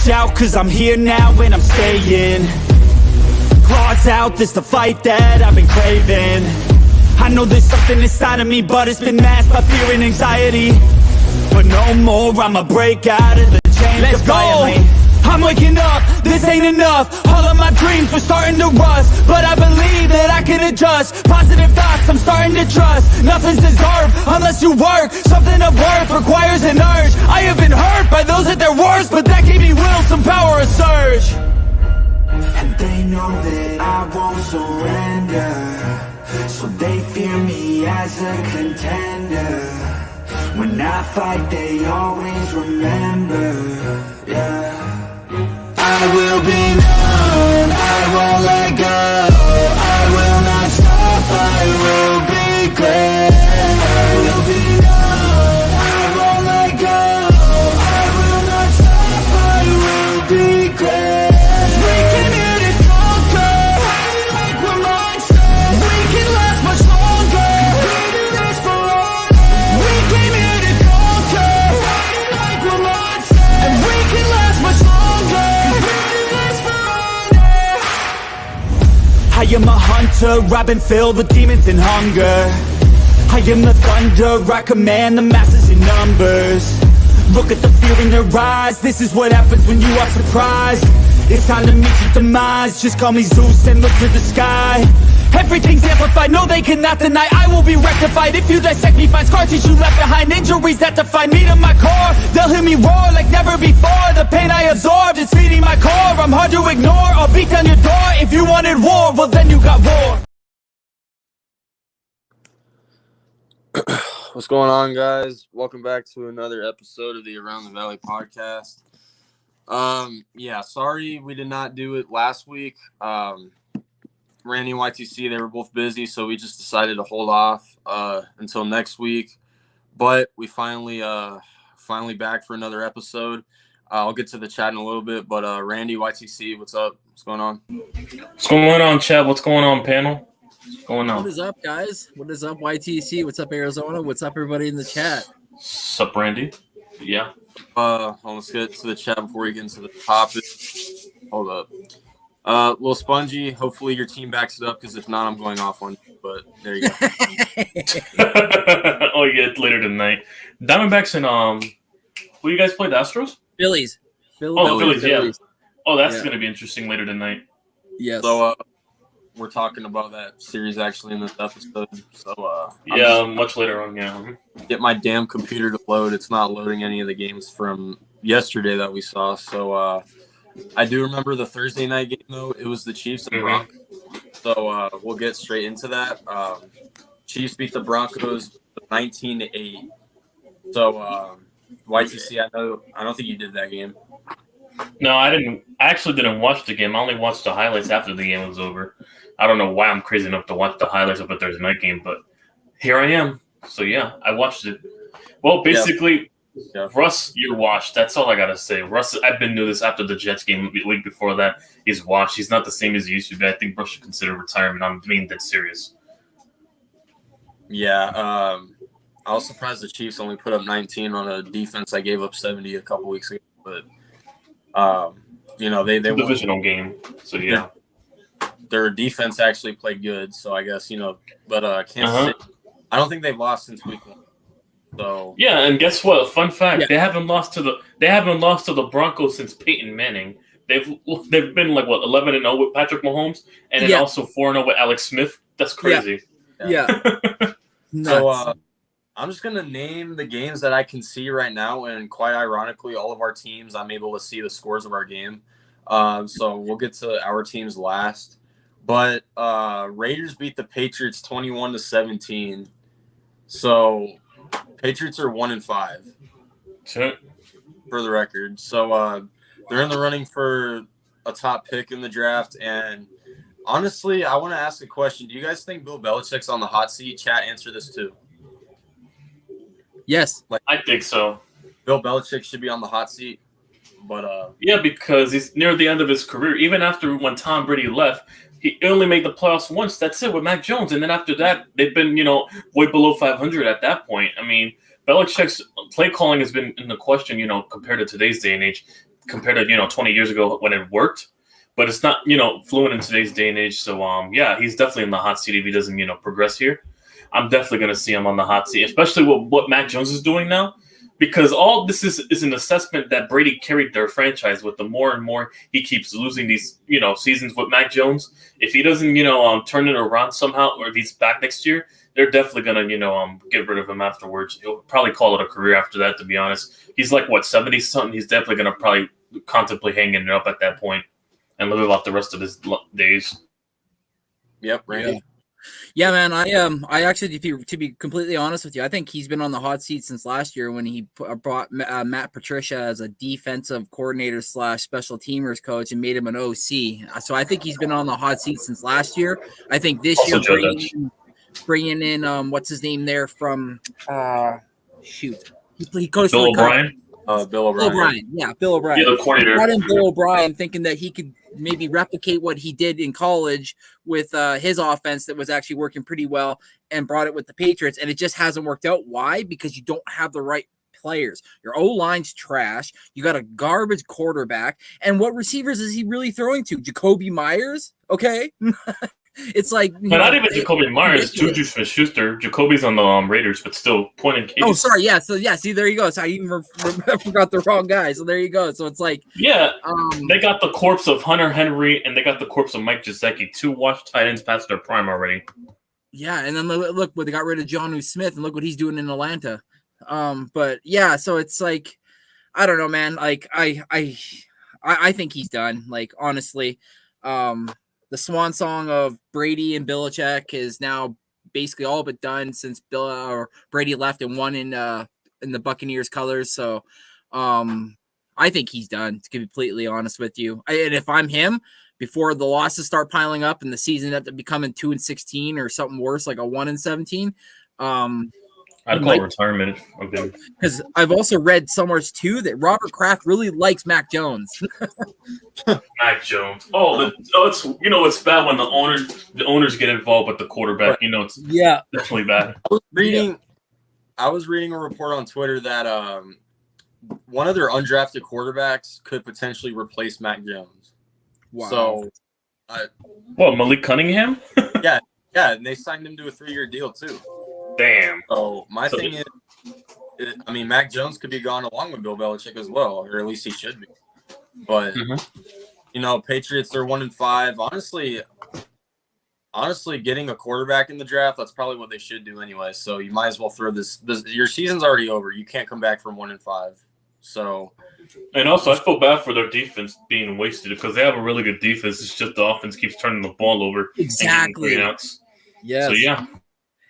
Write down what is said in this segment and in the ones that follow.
watch out, cause I'm here now and I'm staying. Claws out, this the fight that I've been craving. I know there's something inside of me, but it's been masked by fear and anxiety. But no more, I'ma break out of the chains. Let's defiantly. Go! I'm waking up, this ain't enough. All of my dreams were starting to rust, but I believe that I can adjust. Positive thoughts, I'm starting to trust. Nothing's deserved unless you work. Something of worth requires an urge. I have been hurt by those at their worst, but that gave me will, some power, a surge. And they know that I won't surrender, so they fear me as a contender. When I fight, they always remember, yeah. I will be known, I won't let go. I will not stop, I will be great. I will be known, I won't let go. I will not stop, I will be great. We came here to conquer, like we're monsters. We can last much longer, we do this for honor. We came here to conquer, like we're monsters. And we can last much longer. I am a hunter, I've been filled with demons and hunger. I am the thunder, I command the masses in numbers. Look at the fear in their eyes, this is what happens when you are surprised. It's time to meet your demise, just call me Zeus and look to the sky. Everything's amplified, no they cannot deny, I will be rectified. If you dissect me, find scar tissue left behind, injuries that define me to my core. They'll hear me roar like never before, the pain I absorbed is feeding my core. I'm hard to ignore, I'll beat down your door. If you wanted war, well then you got war. What's going on, guys? Welcome back to another episode of the Around the Valley podcast. Sorry we did not do it last week. Randy and YTC, they were both busy, so we just decided to hold off until next week. But we finally back for another episode. I'll get to the chat in a little bit, but Randy, YTC, what's up? What's going on? What's going on, Chad? What's going on, panel? What's going on? What is up, guys? What is up, YTC? What's up, Arizona? What's up, everybody in the chat? Sup, Randy? Yeah. Let's get to the chat before we get into the topic. Hold up. Little Spongy, hopefully your team backs it up, because if not, I'm going off one. But there you go. Oh, yeah, later tonight. Diamondbacks and who you guys play? The Astros? Phillies. Oh, the Phillies, yeah. Oh, that's going to be interesting later tonight. Yes. So we're talking about that series actually in this episode. So much later on, yeah. Get my damn computer to load. It's not loading any of the games from yesterday that we saw. So I do remember the Thursday night game, though. It was the Chiefs and Broncos. So we'll get straight into that. Chiefs beat the Broncos 19-8. So YTC, I don't think you did that game. No, I didn't. I actually didn't watch the game. I only watched the highlights after the game was over. I don't know why I'm crazy enough to watch the highlights of a Thursday night game, but here I am. So yeah, I watched it. Well, basically. Yeah. Russ, you're washed. That's all I gotta say. Russ, I've been new this after the Jets game the week before that. He's washed. He's not the same as he used to be. I think Russ should consider retirement. I'm being dead serious. Yeah, I was surprised the Chiefs only put up 19 on a defense I gave up 70 a couple weeks ago. But they divisional game. So yeah, their defense actually played good. So I guess but Kansas City, I don't think they've lost since week 1. So yeah, and guess what? Fun fact: they haven't lost to the Broncos since Peyton Manning. They've been like 11-0 with Patrick Mahomes, and then also 4-0 with Alex Smith. That's crazy. Yeah. So I'm just gonna name the games that I can see right now, and quite ironically, all of our teams I'm able to see the scores of our game. So we'll get to our teams last. But Raiders beat the Patriots 21-17. So Patriots are 1-5 for the record. So they're in the running for a top pick in the draft. And honestly, I want to ask a question. Do you guys think Bill Belichick's on the hot seat? Chat, answer this too. Yes. I think so. Bill Belichick should be on the hot seat. But yeah, because he's near the end of his career. Even after when Tom Brady left, he only made the playoffs once. That's it with Mac Jones. And then after that, they've been, way below 500 at that point. I mean, Belichick's play calling has been in the question, compared to today's day and age. compared to 20 years ago when it worked. But it's not fluent in today's day and age. So yeah, he's definitely in the hot seat if he doesn't progress here. I'm definitely going to see him on the hot seat, especially with what Mac Jones is doing now. Because all this is an assessment that Brady carried their franchise with. The more and more he keeps losing these, seasons with Mac Jones, if he doesn't, turn it around somehow, or if he's back next year, they're definitely gonna, get rid of him afterwards. He'll probably call it a career after that. To be honest, he's like 70 something. He's definitely gonna probably contemplate hanging it up at that point and live out the rest of his days. Yep, Randy. Yeah, man. I actually, to be completely honest with you, I think he's been on the hot seat since last year when he brought Matt Patricia as a defensive coordinator / special teamers coach and made him an OC. So I think he's been on the hot seat since last year. I think this year bringing in what's his name there from he coached Bill O'Brien. Bill O'Brien. Bill O'Brien. Yeah, the coordinator. Brought in Bill O'Brien thinking that he could maybe replicate what he did in college with his offense that was actually working pretty well, and brought it with the Patriots, and it just hasn't worked out. Why? Because you don't have the right players. Your O-line's trash. You got a garbage quarterback, and what receivers is he really throwing to? Jacoby Myers? Okay. It's like, but not even Jacoby Myers, Juju Smith-Schuster. Jacoby's on the Raiders, but still point in case. Oh, sorry, yeah. So yeah, see, there you go. So I even forgot the wrong guy. So there you go. So it's like, they got the corpse of Hunter Henry and they got the corpse of Mike Gesicki, 2 washed tight ends past their prime already. Yeah, and then look, they got rid of Jonnu Smith, and look what he's doing in Atlanta. But yeah, so it's like, I don't know, man. Like I think he's done. Like honestly, the swan song of Brady and Belichick is now basically all but done since Brady left and won in the Buccaneers colors. So I think he's done, to be completely honest with you. And if I'm him, before the losses start piling up and the season ends up becoming 2-16 or something worse, like a 1-17, I'd call retirement. Because I've also read somewhere too that Robert Kraft really likes Mac Jones. Mac Jones. It's it's bad when the owners get involved with the quarterback. It's definitely bad. I was reading a report on Twitter that one of their undrafted quarterbacks could potentially replace Mac Jones. Wow. So, Malik Cunningham? yeah, and they signed him to a 3-year deal too. Damn. So my thing is, Mac Jones could be gone along with Bill Belichick as well, or at least he should be. But Patriots, they're 1-5. Honestly, getting a quarterback in the draft, that's probably what they should do anyway. So you might as well throw this. Your season's already over. You can't come back from 1-5. So. And also, I feel bad for their defense being wasted because they have a really good defense. It's just the offense keeps turning the ball over. Exactly. Yeah. So yeah.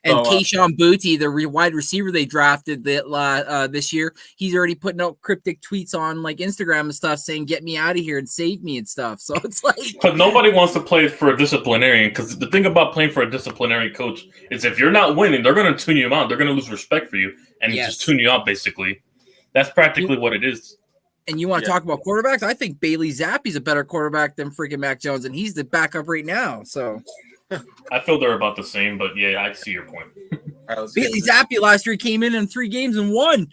And Kayshon Boutte, the wide receiver they drafted this year, he's already putting out cryptic tweets on like Instagram and stuff saying, "Get me out of here and save me" and stuff. So it's like, but nobody wants to play for a disciplinarian, because the thing about playing for a disciplinary coach is if you're not winning, they're going to tune you out. They're going to lose respect for you and just tune you out. Basically, that's practically what it is. And you want to talk about quarterbacks? I think Bailey Zappi's a better quarterback than freaking Mac Jones, and he's the backup right now. So. I feel they're about the same, but yeah, I see your point. Right, Bailey Zappi last year came in 3 games and won.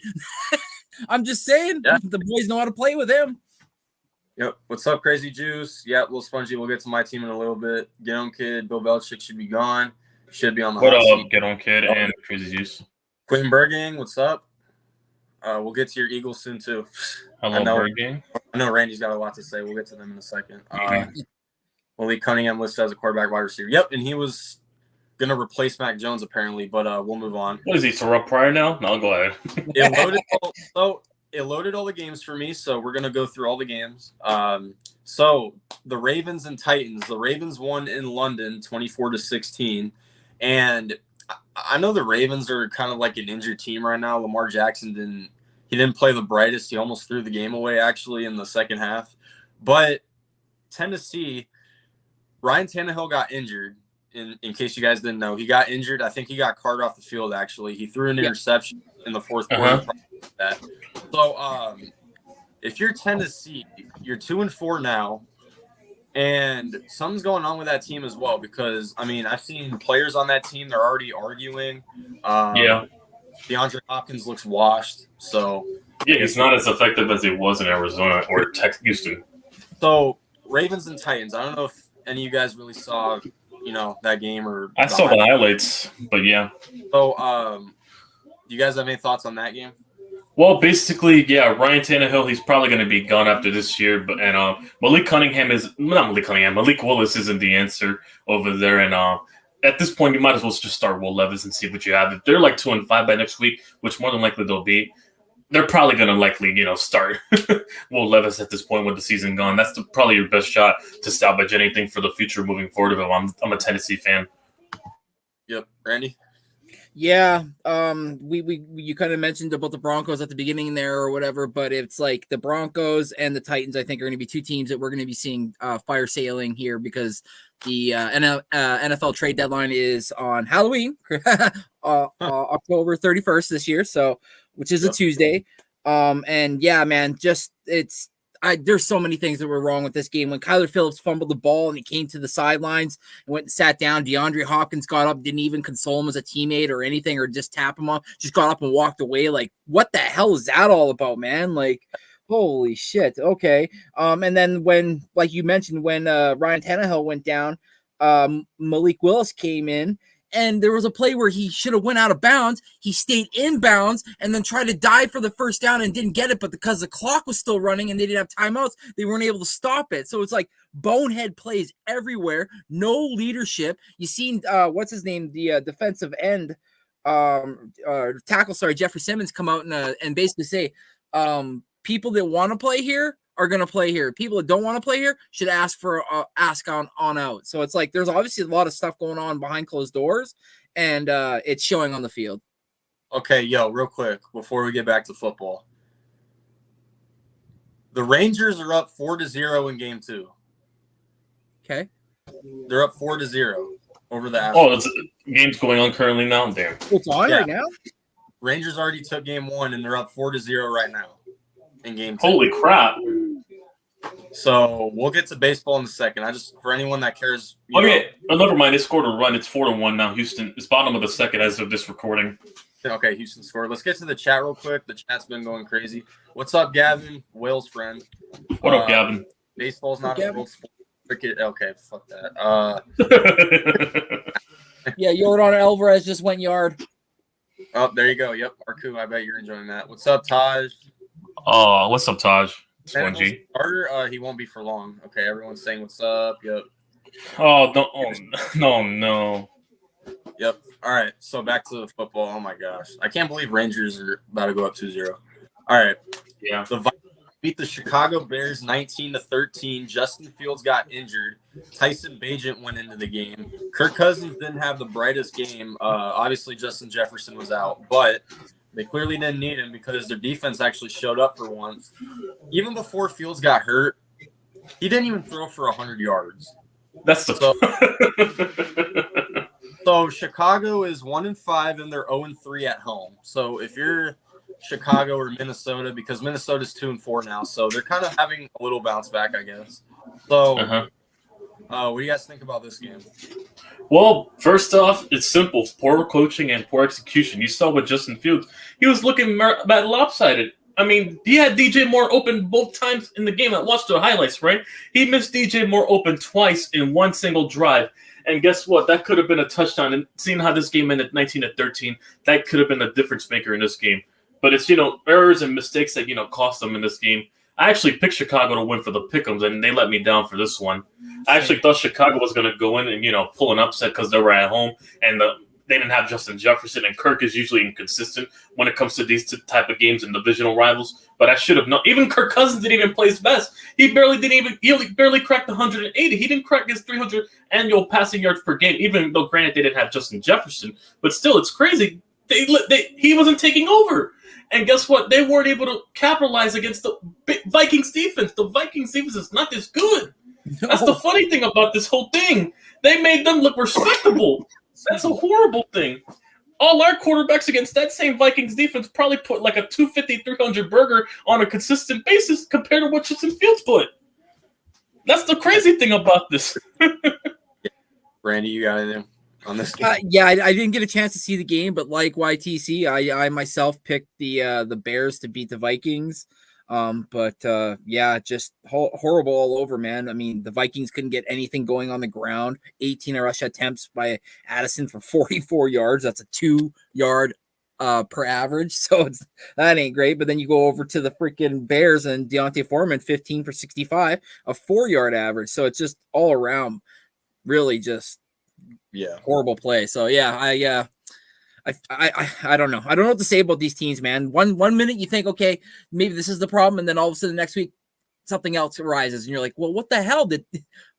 I'm just saying, the boys know how to play with him. Yep. What's up, Crazy Juice? Yeah, Little Spongy. We'll get to my team in a little bit. Get on, kid. Bill Belichick should be gone. Should be on the hot seat. Get on, kid, and Crazy Juice. Quentin Bergang, what's up? We'll get to your Eagles soon too. Hello, Bergang. I know Randy's got a lot to say. We'll get to them in a second. Malik Cunningham listed as a quarterback wide receiver. Yep, and he was going to replace Mac Jones apparently, but we'll move on. What is he, Terrell Pryor now? No, go ahead. It loaded all the games for me, so we're going to go through all the games. So the Ravens and Titans. The Ravens won in London 24-16, and I know the Ravens are kind of like an injured team right now. Lamar Jackson didn't play the brightest. He almost threw the game away actually in the second half. But Tennessee, Ryan Tannehill got injured. In case you guys didn't know, he got injured. I think he got carted off the field, actually. He threw an interception in the fourth quarter. So, if you're Tennessee, you're 2-4 now, and something's going on with that team as well because, I've seen players on that team, they're already arguing. DeAndre Hopkins looks washed. So, Yeah, he's not as effective as he was in Arizona or Houston. So Ravens and Titans. I don't know if any of you guys really saw, that game or. I saw the highlights, but yeah. So, do you guys have any thoughts on that game? Well, basically, yeah, Ryan Tannehill, he's probably going to be gone after this year. But Malik Willis isn't the answer over there. And at this point, you might as well just start Will Levis and see what you have. If they're like 2-5 by next week, which more than likely they'll be, they're probably going to likely, start Will Levis at this point with the season gone. That's probably your best shot to salvage anything for the future moving forward. I'm a Tennessee fan. Yep, Randy. Yeah, you kind of mentioned about the Broncos at the beginning there or whatever, but it's like the Broncos and the Titans, I think, are going to be two teams that we're going to be seeing fire sailing here because the NFL trade deadline is on Halloween, October 31st this year, so which is a Tuesday. And yeah, man, there's so many things that were wrong with this game. When Kyler Phillips fumbled the ball and he came to the sidelines and went and sat down, DeAndre Hopkins got up, didn't even console him as a teammate or anything, or just tap him off, just got up and walked away. Like, what the hell is that all about, man? Like, holy shit. Okay. And then when, like you mentioned, when Ryan Tannehill went down, Malik Willis came in. And there was a play where he should have went out of bounds. He stayed in bounds and then tried to dive for the first down and didn't get it. But because the clock was still running and they didn't have timeouts, they weren't able to stop it. So it's like bonehead plays everywhere. No leadership. You seen what's his name? The defensive end tackle. Sorry, Jeffrey Simmons come out and basically say, people that want to play here are going to play here. People that don't want to play here should ask on out. So it's like there's obviously a lot of stuff going on behind closed doors, and it's showing on the field. Okay, real quick before we get back to football, the Rangers are up 4-0 in Game 2. Okay, they're up 4-0 over the Astros. Oh, the game's going on currently now. Damn, it's on right now. Rangers already took Game 1, and they're up 4-0 right now in Game 2. Holy crap! So we'll get to baseball in a second. For anyone that cares. Never mind. They scored a run. It's 4-1 now. Houston is bottom of the second as of this recording. Okay, Houston scored. Let's get to the chat real quick. The chat's been going crazy. What's up, Gavin? Wales friend. What up, Gavin? Baseball's not a world sport. Cricket. Okay, fuck that. Yeah, Yordan Alvarez just went yard. Oh, there you go. Yep, Arku. I bet you're enjoying that. What's up, Taj? Oh, what's up, Taj? It's 1G. Starter, he won't be for long. Okay, everyone's saying what's up. Yep. Oh, no. Yep. All right, so back to the football. Oh, my gosh. I can't believe Rangers are about to go up 2-0. All right. Yeah. The Vikings beat the Chicago Bears 19-13. Justin Fields got injured. Tyson Bagent went into the game. Kirk Cousins didn't have the brightest game. Obviously, Justin Jefferson was out, but they clearly didn't need him because their defense actually showed up for once. Even before Fields got hurt, he didn't even throw for 100 yards. That's the So Chicago is 1-5 and they're 0-3 at home. So if you're Chicago or Minnesota, because Minnesota's 2-4 now, so they're kind of having a little bounce back, I guess. So, what do you guys think about this game? Well, first off, it's simple: poor coaching and poor execution. You saw with Justin Fields; he was looking bad lopsided. I mean, he had DJ Moore open both times in the game. I watched the highlights, right? He missed DJ Moore open twice in one single drive. And guess what? That could have been a touchdown. And seeing how this game ended 19-13, that could have been a difference maker in this game. But it's, errors and mistakes that, cost them in this game. I actually picked Chicago to win for the pick'ems, and they let me down for this one. I actually thought Chicago was going to go in and, pull an upset because they were at home. And they didn't have Justin Jefferson, and Kirk is usually inconsistent when it comes to these type of games and divisional rivals. But I should have known. Even Kirk Cousins didn't even play his best. He barely cracked 180. He didn't crack his 300 annual passing yards per game, even though, granted, they didn't have Justin Jefferson. But still, it's crazy. He wasn't taking over. And guess what? They weren't able to capitalize against the Vikings defense. The Vikings defense is not this good. No. That's the funny thing about this whole thing. They made them look respectable. That's a horrible thing. All our quarterbacks against that same Vikings defense probably put like a 250, 300 burger on a consistent basis compared to what Justin Fields put. That's the crazy thing about this. Randy, you got anything? on this game? Yeah, I didn't get a chance to see the game, but like YTC, I myself picked the Bears to beat the Vikings. Yeah, just horrible all over, man. I mean, the Vikings couldn't get anything going on the ground. 18 rush attempts by Addison for 44 yards. That's a 2-yard per average. So that ain't great. But then you go over to the freaking Bears and Deontay Foreman, 15 for 65, a 4-yard average. So it's just all around really just horrible play. So yeah, I don't know. I don't know what to say about these teams, man. One minute you think, okay, maybe this is the problem, and then all of a sudden next week something else arises, and you're like, well, what the hell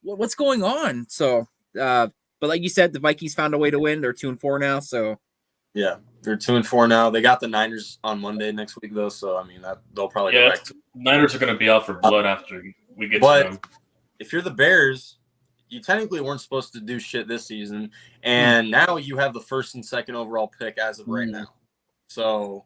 what's going on? So, but like you said, the Vikings found a way to win. They're 2-4 now. So, yeah, they're 2-4 now. They got the Niners on Monday next week though, so I mean that they'll probably go back to. Niners are going to be out for blood after we get to them. If you're the Bears, you technically weren't supposed to do shit this season, and now you have the first and second overall pick as of right now. So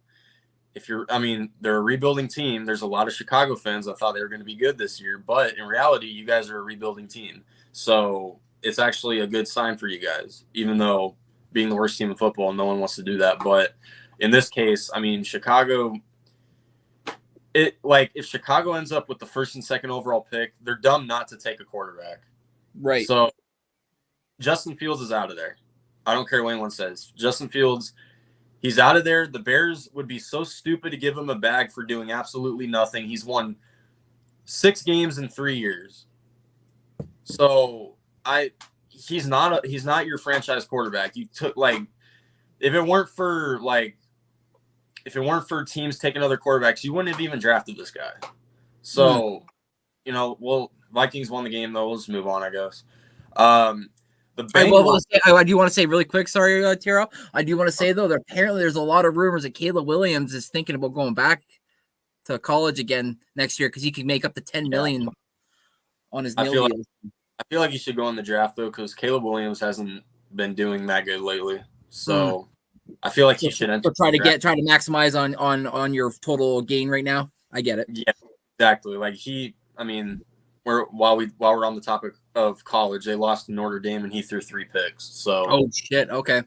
they're a rebuilding team. There's a lot of Chicago fans that thought they were going to be good this year, but in reality, you guys are a rebuilding team. So it's actually a good sign for you guys, even though being the worst team in football, no one wants to do that. But in this case, I mean, Chicago, if Chicago ends up with the first and second overall pick, they're dumb not to take a quarterback. Right. So Justin Fields is out of there. I don't care what anyone says. Justin Fields, he's out of there. The Bears would be so stupid to give him a bag for doing absolutely nothing. He's won 6 games in 3 years. So he's not your franchise quarterback. You took if it weren't for teams taking other quarterbacks, you wouldn't have even drafted this guy. So, Vikings won the game, though. We'll just move on, I guess. The Bengals. I do want to say really quick, sorry, Tiro. I do want to say, though, that apparently there's a lot of rumors that Caleb Williams is thinking about going back to college again next year because he can make up to $10 million on his nil deal. I feel like he should go in the draft, though, because Caleb Williams hasn't been doing that good lately. So I feel like he should enter. Try to maximize on your total gain right now. I get it. Yeah, exactly. While we're on the topic of college, they lost to Notre Dame and he threw 3 picks. So oh shit. Okay.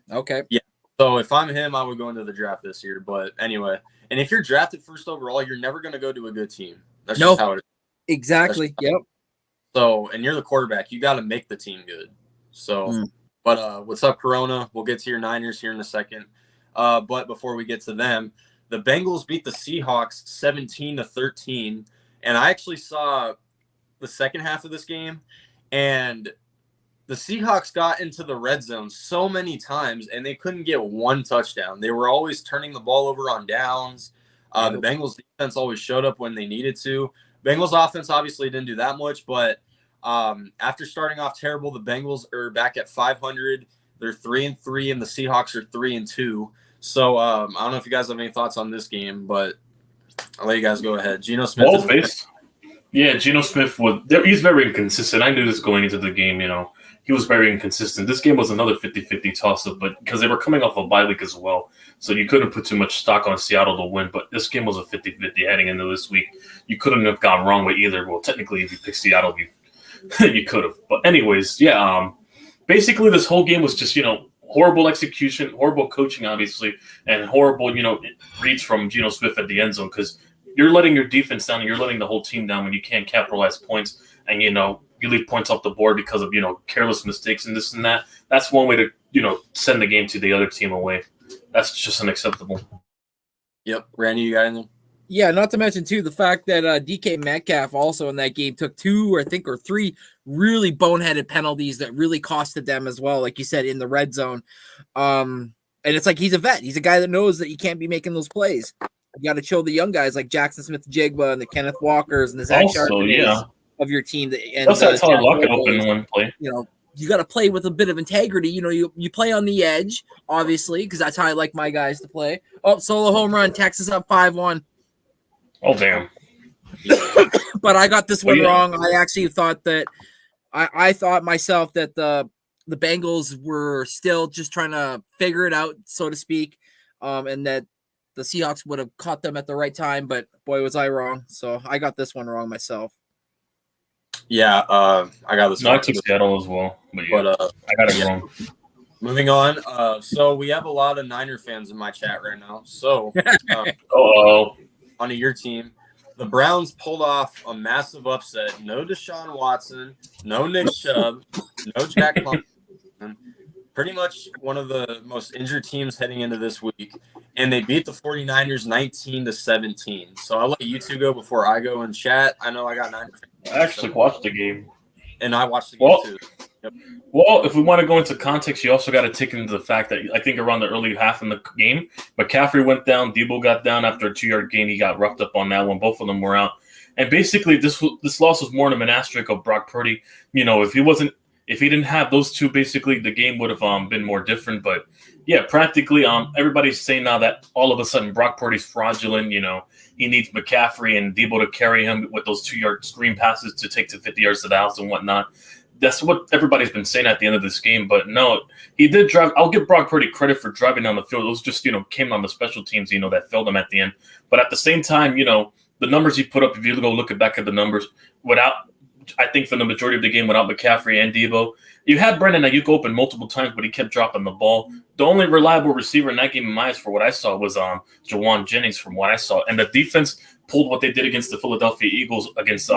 Yeah. So if I'm him, I would go into the draft this year. But anyway, and if you're drafted first overall, you're never going to go to a good team. That's just how it is. Exactly. Yep. So, and you're the quarterback. You got to make the team good. So, but what's up, Corona? We'll get to your Niners here in a second. But before we get to them, the Bengals beat the Seahawks 17-13. And I actually saw the second half of this game, and the Seahawks got into the red zone so many times, and they couldn't get one touchdown. They were always turning the ball over on downs. The Bengals defense always showed up when they needed to. Bengals offense obviously didn't do that much, but after starting off terrible, the Bengals are back at 500. They're 3-3, and the Seahawks are 3-2. So I don't know if you guys have any thoughts on this game, but I'll let you guys go ahead. Geno Smith. Yeah, Geno Smith he's very inconsistent. I knew this going into the game, He was very inconsistent. This game was another 50-50 toss-up, but because they were coming off a bye week as well, so you couldn't put too much stock on Seattle to win, but this game was a 50-50 heading into this week. You couldn't have gone wrong with either. Well, technically, if you picked Seattle, you could have. But anyways, basically this whole game was just, horrible execution, horrible coaching, obviously, and horrible, reads from Geno Smith at the end zone because you're letting your defense down and you're letting the whole team down when you can't capitalize points and, you leave points off the board because of, careless mistakes and this and that. That's one way to, send the game to the other team away. That's just unacceptable. Yep. Randy, you got anything? Yeah, not to mention, too, the fact that DK Metcalf also in that game took 2 or 3 really boneheaded penalties that really costed them as well, like you said, in the red zone. And it's like he's a vet. He's a guy that knows that you can't be making those plays. You got to chill the young guys like Jackson Smith-Jigba and the Kenneth Walkers and the Zach Charbonnets of your team. That's Tyler Lockett open in one play. You got to play with a bit of integrity. You play on the edge, obviously, because that's how I like my guys to play. Oh, solo home run. Texas up 5-1. Oh, damn. But I got this one wrong. I actually thought that I thought myself that the Bengals were still just trying to figure it out, so to speak, and that the Seahawks would have caught them at the right time, but boy, was I wrong. So I got this one wrong myself. Yeah, I got this. Not to Seattle as well, but I got it wrong. Moving on. So we have a lot of Niner fans in my chat right now. So onto your team. The Browns pulled off a massive upset. No Deshaun Watson, no Nick Chubb, no Jack Conklin. Pretty much one of the most injured teams heading into this week. And they beat the 49ers 19-17. So I'll let you two go before I go in chat. I know I got Niner fans. I actually watched the game. And I watched the game too. Yep. Well, if we want to go into context, you also got to take into the fact that I think around the early half in the game, McCaffrey went down, Debo got down after a 2-yard gain. He got roughed up on that one. Both of them were out. And basically, this loss was more of an asterisk of Brock Purdy. You know, if he didn't have those two, basically the game would have been more different. But yeah, practically, everybody's saying now that all of a sudden Brock Purdy's fraudulent. You know, he needs McCaffrey and Debo to carry him with those 2-yard screen passes to take to 50 yards to the house and whatnot. That's what everybody's been saying at the end of this game. But no, he did drive. I'll give Brock Purdy credit for driving down the field. It was just, came on the special teams, that failed him at the end. But at the same time, the numbers he put up, if you go look back at the numbers, I think for the majority of the game without McCaffrey and Debo, you had Brandon Ayuk open multiple times, but he kept dropping the ball. The only reliable receiver in that game in my eyes for what I saw was Jawan Jennings from what I saw. And the defense pulled what they did against the Philadelphia Eagles against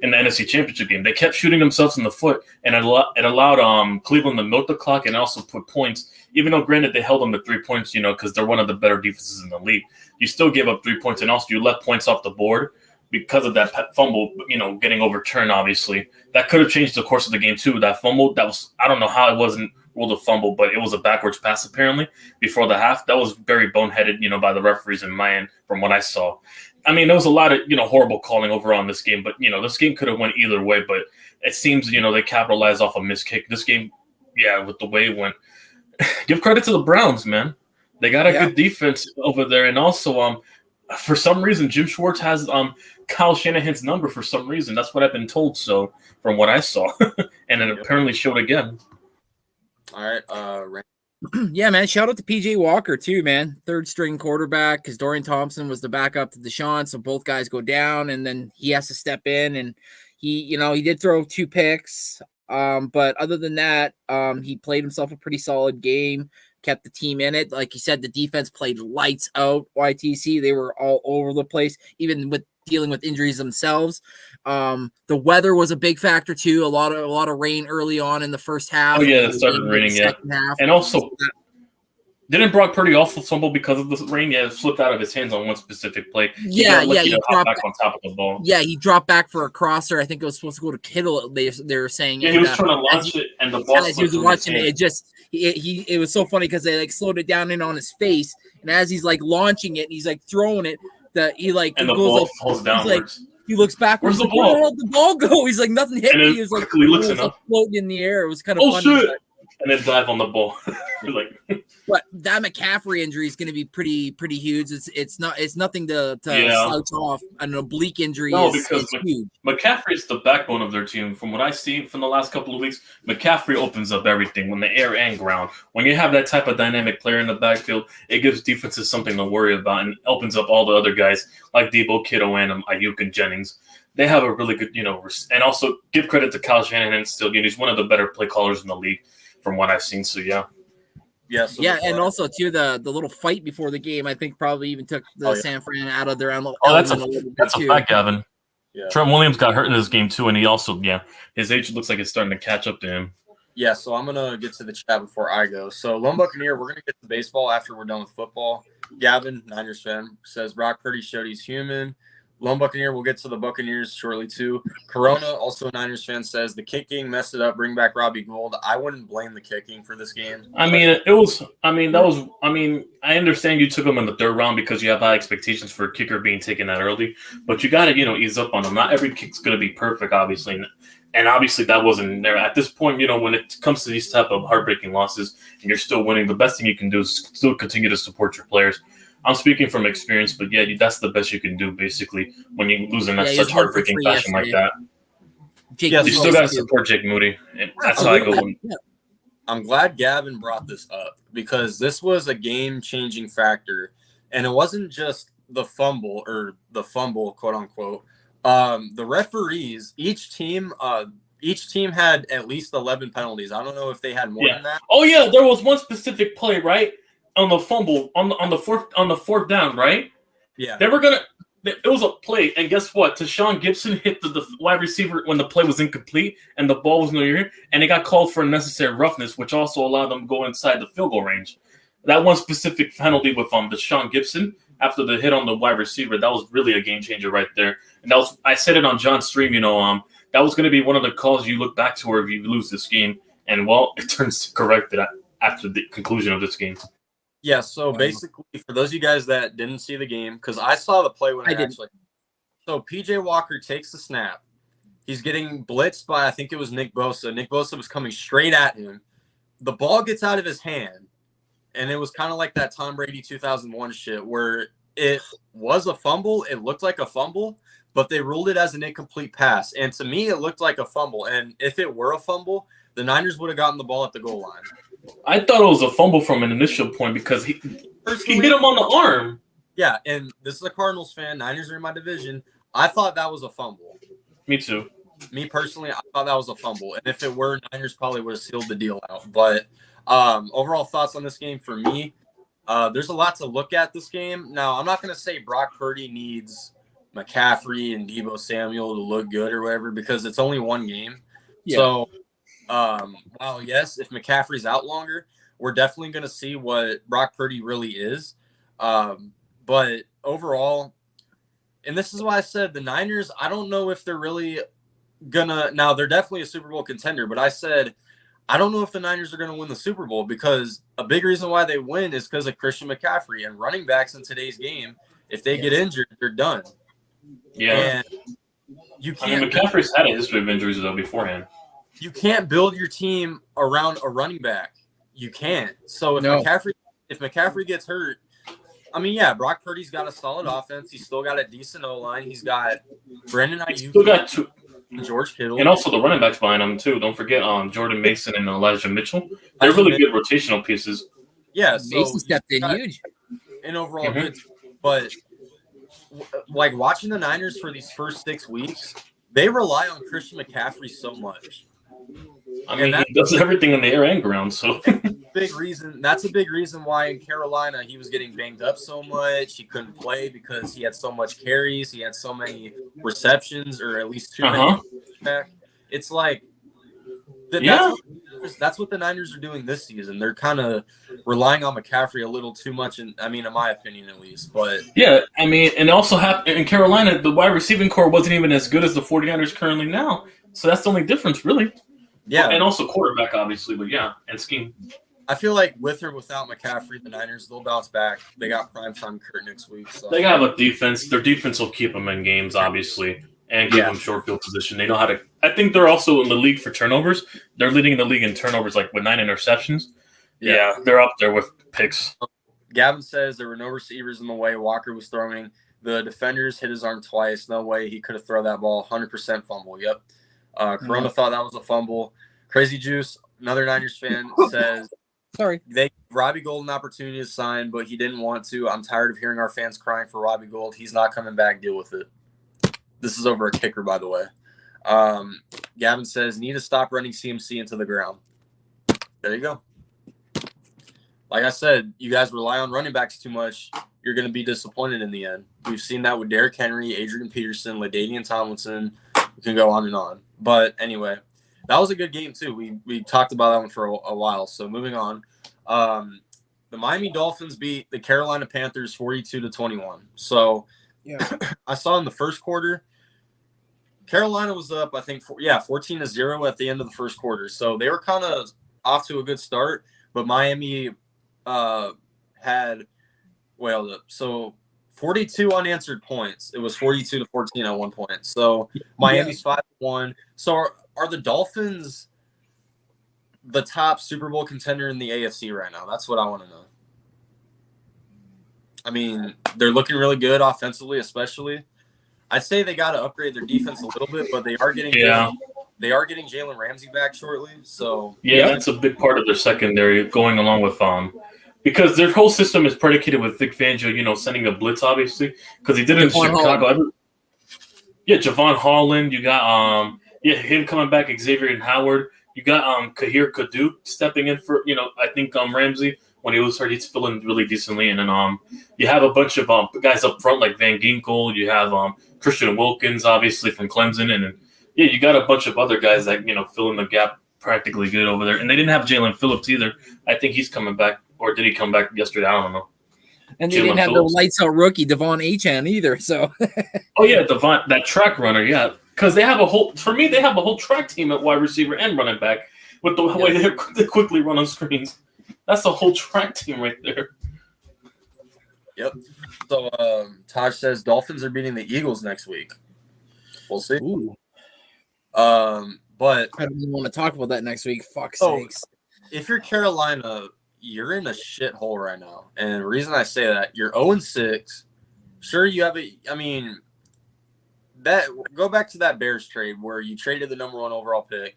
in the NFC Championship game. They kept shooting themselves in the foot, and it allowed Cleveland to milk the clock and also put points, even though, granted, they held them to 3 points, because they're one of the better defenses in the league. You still gave up 3 points, and also you left points off the board because of that fumble, getting overturned, obviously. That could have changed the course of the game, too. That fumble, I don't know how it wasn't ruled a fumble, but it was a backwards pass, apparently, before the half. That was very boneheaded, by the referees in my end, from what I saw. I mean, there was a lot of, horrible calling over on this game, but, this game could have went either way, but it seems, they capitalized off a missed kick. This game, with the way it went, give credit to the Browns, man. They got a good defense over there, and also, for some reason, Jim Schwartz has Kyle Shanahan's number for some reason. That's what I've been told, so, from what I saw, and it apparently showed again. All right, Yeah, man. Shout out to PJ Walker too, man. 3rd string quarterback, because Dorian Thompson was the backup to Deshaun, so both guys go down, and then he has to step in, and he did throw 2 picks, but other than that, he played himself a pretty solid game, kept the team in it. Like you said, the defense played lights out. YTC, they were all over the place, even with dealing with injuries themselves. The weather was a big factor too. A lot of rain early on in the first half. Oh yeah, it started raining. Yeah, and also didn't Brock Purdy also fumble because of the rain? Yeah, it slipped out of his hands on one specific play. He dropped back on top of the ball. Yeah, he dropped back for a crosser. I think it was supposed to go to Kittle. They were saying. Yeah, he was trying to launch it, and the ball. As he was watching it, it was so funny because they slowed it down in on his face, and as he's launching it, and he's throwing it. And the ball falls downwards. He looks backwards. Where's the ball? Where did the ball go? He's nothing hit me. He was quickly looks enough, floating in the air. It was kind of funny. Shit. And then dive on the ball. But that McCaffrey injury is going to be pretty huge. It's nothing to slouch off. An oblique injury is huge. McCaffrey is the backbone of their team. From what I see from the last couple of weeks, McCaffrey opens up everything when the air and ground. When you have that type of dynamic player in the backfield, it gives defenses something to worry about and opens up all the other guys like Debo, Kittle, and Ayuk and Jennings. They have a really good, and also give credit to Kyle Shanahan. Still, he's one of the better play callers in the league from what I've seen. So yeah. And also too the little fight before the game, I think probably even took the San Fran out of their own. Oh, that's a fact, Gavin. Yeah. Trent Williams got hurt in this game too, and he also his age looks like it's starting to catch up to him. Yeah, so I'm gonna get to the chat before I go. So Lone Buccaneer, we're gonna get to baseball after we're done with football. Gavin, Niners fan, says Brock Purdy showed he's human. Lone Buccaneer, we'll get to the Buccaneers shortly too. Corona, also a Niners fan, says the kicking messed it up. Bring back Robbie Gould. I wouldn't blame the kicking for this game. I understand you took him in the 3rd round because you have high expectations for a kicker being taken that early, but you got to, ease up on him. Not every kick's going to be perfect, obviously. And obviously that wasn't there. At this point, when it comes to these type of heartbreaking losses and you're still winning, the best thing you can do is still continue to support your players. I'm speaking from experience, but that's the best you can do, basically, when you lose in such heartbreaking fashion like that. You still got to support Jake Moody. And that's how I go. I'm glad Gavin brought this up because this was a game-changing factor. And it wasn't just the fumble, quote-unquote. The referees, each team, each team had at least 11 penalties. I don't know if they had more than that. Oh yeah, there was one specific play, right? On the fumble, on the fourth down, right? Yeah. They were gonna. It was a play, and guess what? Tashawn Gibson hit the wide receiver when the play was incomplete and the ball was near, and it got called for unnecessary roughness, which also allowed them to go inside the field goal range. That one specific penalty with Tashawn Gibson after the hit on the wide receiver, that was really a game changer right there. And that was, I said it on John's stream, that was going to be one of the calls you look back to where if you lose this game, and well, it turns corrected after the conclusion of this game. Yeah, so basically, for those of you guys that didn't see the game, because I saw the play when I actually. So PJ Walker takes the snap. He's getting blitzed by, I think it was Nick Bosa. Nick Bosa was coming straight at him. The ball gets out of his hand, and it was kind of like that Tom Brady 2001 shit where it was a fumble. It looked like a fumble, but they ruled it as an incomplete pass. And to me, it looked like a fumble. And if it were a fumble, the Niners would have gotten the ball at the goal line. I thought it was a fumble from an initial point because he hit him on the arm. Yeah, and this is a Cardinals fan. Niners are in my division. I thought that was a fumble. Me too. Me personally, I thought that was a fumble. And if it were, Niners probably would have sealed the deal out. But overall thoughts on this game for me, there's a lot to look at this game. Now, I'm not going to say Brock Purdy needs McCaffrey and Deebo Samuel to look good or whatever because it's only one game. Yeah. So, while yes, if McCaffrey's out longer, we're definitely going to see what Brock Purdy really is. But overall, and this is why I said the Niners, I don't know if they're really gonna. Now they're definitely a Super Bowl contender, but I said I don't know if the Niners are going to win the Super Bowl because a big reason why they win is because of Christian McCaffrey and running backs in today's game. If they get injured, they're done. Yeah, and you can't. McCaffrey's had a history of injuries though beforehand. You can't build your team around a running back. You can't. So if McCaffrey gets hurt, I mean, yeah, Brock Purdy's got a solid offense. He's still got a decent O-line. He's got Brandon Ayuk. He's still got George Kittle. And also the running backs behind him, too. Don't forget Jordan Mason and Elijah Mitchell. They're really good rotational pieces. Yeah, so Mason stepped in huge. And overall good. But, like, watching the Niners for these first 6 weeks, they rely on Christian McCaffrey so much. I mean, he does everything in the air and ground, so. That's a big reason why in Carolina he was getting banged up so much. He couldn't play because he had so much carries. He had so many receptions, or at least too many. It's like that's what the Niners are doing this season. They're kind of relying on McCaffrey a little too much, in my opinion at least. But yeah, I mean, and also in Carolina, the wide receiving core wasn't even as good as the 49ers currently now. So that's the only difference, really. Yeah, and also quarterback, obviously, but yeah, and scheme. I feel like with or without McCaffrey, the Niners, they'll bounce back. They got primetime Kurt next week. So. They got a defense. Their defense will keep them in games, obviously, and give them short field position. They know how to – I think they're also in the league for turnovers. They're leading the league in turnovers, like with 9 interceptions. Yeah, they're up there with picks. Gavin says there were no receivers in the way Walker was throwing. The defenders hit his arm twice. No way he could have thrown that ball. 100% fumble. Yep. Corona thought that was a fumble. Crazy Juice, another Niners fan, says – Sorry. They gave Robbie Gould an opportunity to sign, but he didn't want to. I'm tired of hearing our fans crying for Robbie Gould. He's not coming back. Deal with it. This is over a kicker, by the way. Gavin says, need to stop running CMC into the ground. There you go. Like I said, you guys rely on running backs too much. You're going to be disappointed in the end. We've seen that with Derrick Henry, Adrian Peterson, LaDainian Tomlinson. We can go on and on. But anyway. That was a good game, too. We talked about that one for a while. So, moving on. The Miami Dolphins beat the Carolina Panthers 42-21. So, I saw in the first quarter, Carolina was up, I think, 14-0 at the end of the first quarter. So, they were kind of off to a good start. But Miami had, 42 unanswered points. It was 42-14 at one point. So, Miami's 5-1. So, are the Dolphins the top Super Bowl contender in the AFC right now? That's what I want to know. I mean, they're looking really good offensively, especially. I'd say they got to upgrade their defense a little bit, but they are getting Jalen Ramsey back shortly. So that's a big part of their secondary going along with because their whole system is predicated with Vic Fangio, sending a blitz, obviously, because he did it in Chicago. Javon Holland, you got Yeah, him coming back, Xavier and Howard. You got Kahir Kaduk stepping in for I think Ramsey when he was hurt, he's filling really decently, and then you have a bunch of guys up front like Van Ginkel. You have Christian Wilkins, obviously from Clemson, and then, yeah, you got a bunch of other guys that fill in the gap practically good over there. And they didn't have Jalen Phillips either. I think he's coming back, or did he come back yesterday? I don't know. And they didn't have the lights out rookie Devon Achane either. So, oh yeah, Devon, that track runner, yeah, because they have a whole track team at wide receiver and running back with the way they quickly run on screens. That's a whole track team right there. Yep. So Taj says Dolphins are beating the Eagles next week. We'll see. Ooh. But I don't even want to talk about that next week. Fuck's sakes. If you're Carolina, you're in a shithole right now. And the reason I say that, you're 0-6. Sure, you have go back to that Bears trade where you traded the number 1 overall pick.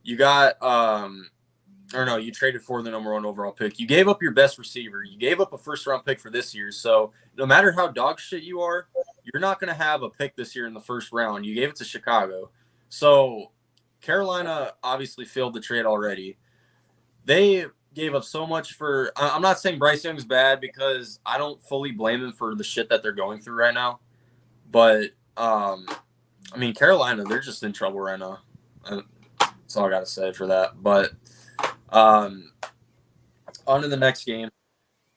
You got you traded for the number 1 overall pick. You gave up your best receiver. You gave up a first-round pick for this year. So no matter how dog shit you are, you're not going to have a pick this year in the first round. You gave it to Chicago. So Carolina obviously failed the trade already. They gave up so much for – I'm not saying Bryce Young's bad because I don't fully blame him for the shit that they're going through right now. But, Carolina, they're just in trouble right now. That's all I got to say for that. But – on to the next game.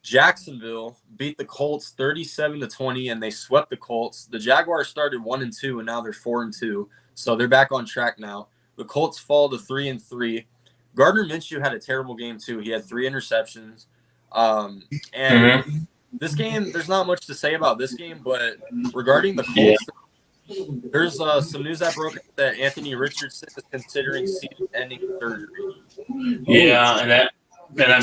Jacksonville beat the Colts 37-20, and they swept the Colts. The Jaguars started 1-2, and now they're 4-2, so they're back on track now. The Colts fall to 3-3. Gardner Minshew had a terrible game too. He had 3 interceptions. This game, there's not much to say about this game, but regarding the Colts, there's some news that broke that Anthony Richardson is considering season-ending surgery. Yeah, and that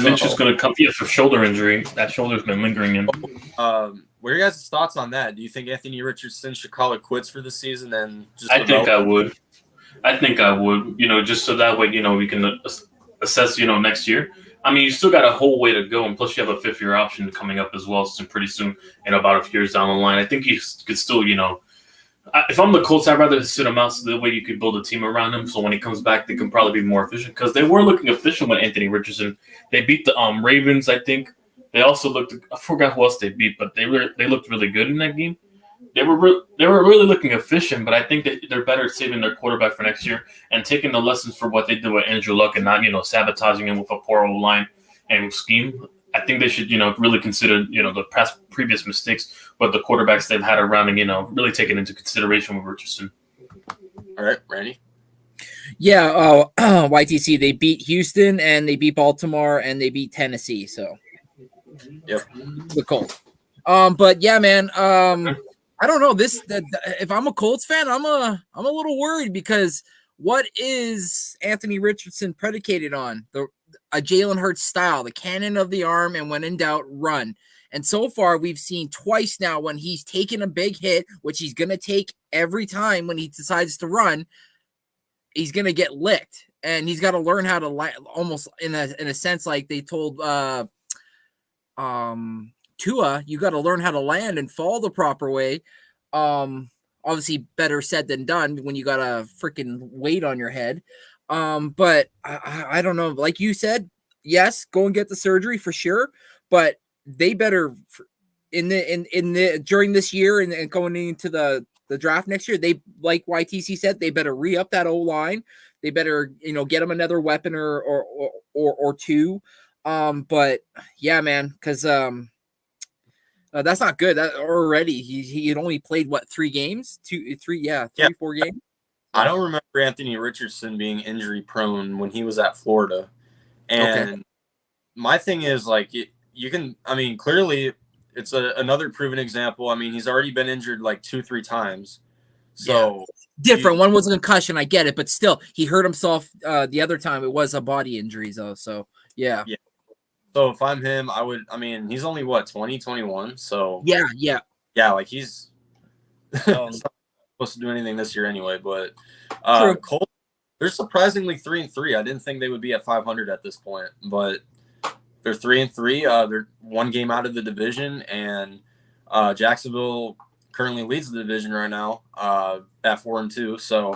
Minshew's going to come for shoulder injury. That shoulder's been lingering in. What are your guys' thoughts on that? Do you think Anthony Richardson should call it quits for the season and just? I think I would. Just so that way we can assess next year. You still got a whole way to go, and plus you have a 5th-year option coming up as well, so pretty soon in about a few years down the line. I think he could still if I'm the Colts, I'd rather sit him out so that way you could build a team around him. So when he comes back, they can probably be more efficient because they were looking efficient with Anthony Richardson. They beat the Ravens, I think. They also I forgot who else they beat, but they looked really good in that game. They were really looking efficient, but I think that they're better at saving their quarterback for next year and taking the lessons for what they did with Andrew Luck and not sabotaging him with a poor old line and scheme. I think they should, really consider, the previous mistakes, but the quarterbacks they've had around and, really taken into consideration with Richardson. All right, Randy. Yeah, YTC, they beat Houston and they beat Baltimore and they beat Tennessee. So, yep, the Colts. But yeah, man, I don't know if I'm a Colts fan, I'm a little worried because what is Anthony Richardson predicated on? A Jalen Hurts style, the cannon of the arm, and when in doubt, run. And so far, we've seen twice now when he's taken a big hit, which he's going to take every time when he decides to run, he's going to get licked. And he's got to learn how to almost in a sense like they told Tua, you got to learn how to land and fall the proper way. Obviously, better said than done when you got a freaking weight on your head. But I don't know. Like you said, yes, go and get the surgery for sure. But they better during this year and going into the draft next year. They, like YTC said, they better re-up that O line. They better get them another weapon or two. But yeah, man, because that's not good. That already he had only played 3 games, 4 games. I don't remember Anthony Richardson being injury prone when he was at Florida. And my thing is clearly it's another proven example. He's already been injured 2-3 times. So different. One was a concussion. I get it. But still, he hurt himself the other time. It was a body injury though. So yeah. So if I'm him, I would, he's only 20, 21. So yeah. He's not supposed to do anything this year anyway, but Colts, they're surprisingly 3-3. I didn't think they would be at 500 at this point, but they're 3-3. They're 1 game out of the division, and Jacksonville currently leads the division right now at 4-2. So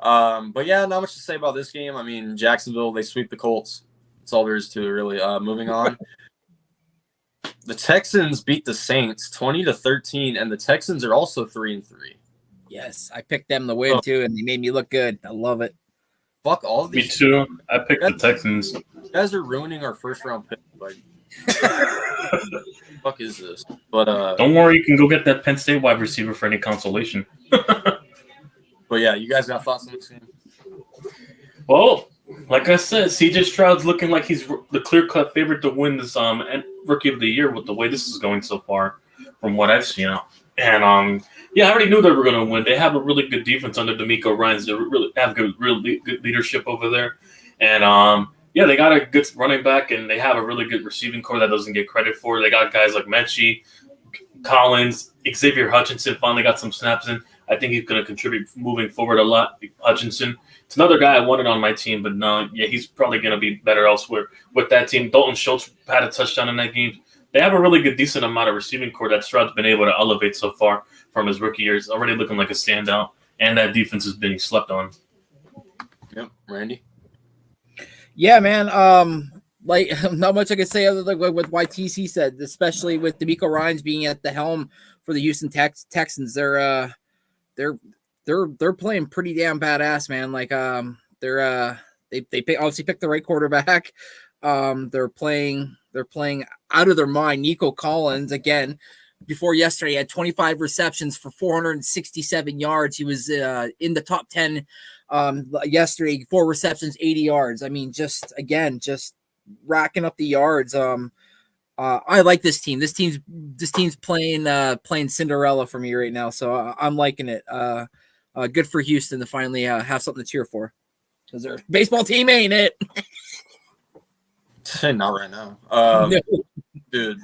But yeah, not much to say about this game. I mean, Jacksonville, they sweep the Colts. That's all there is to it, really. Moving on. The Texans beat the Saints 20-13, and the Texans are also 3-3. Yes, I picked them to win too, and they made me look good. I love it. Fuck all of these. Me too. I picked the Texans. You guys are ruining our first round pick. Like, fuck is this? But don't worry, you can go get that Penn State wide receiver for any consolation. But yeah, you guys got thoughts on this game? Well, like I said, CJ Stroud's looking like he's the clear-cut favorite to win this Rookie of the Year with the way this is going so far, from what I've seen. And yeah, I already knew they were going to win. They have a really good defense under DeMeco Ryans. They really have really good leadership over there. And yeah, they got a good running back, and they have a really good receiving core that doesn't get credit for. They got guys like Mechie, Collins, Xavier Hutchinson finally got some snaps in. I think he's going to contribute moving forward a lot. Hutchinson, it's another guy I wanted on my team, but no, yeah, he's probably going to be better elsewhere with that team. Dalton Schultz had a touchdown in that game. They have a really good, decent amount of receiving core that Stroud's been able to elevate so far from his rookie year. It's already looking like a standout, and that defense is being slept on. Yep, Randy. Yeah, man. Like not much I can say other than what YTC said, especially with DeMeco Ryans being at the helm for the Houston Texans. They're playing pretty damn badass, man. Like they obviously picked the right quarterback. They're playing out of their mind. Nico Collins again. Before yesterday, had 25 receptions for 467 yards. He was in the top 10 yesterday. 4 receptions, 80 yards. I mean, just racking up the yards. I like this team. This team's playing Cinderella for me right now. So I'm liking it. Good for Houston to finally have something to cheer for. Because their baseball team ain't it. Not right now. No. Dude.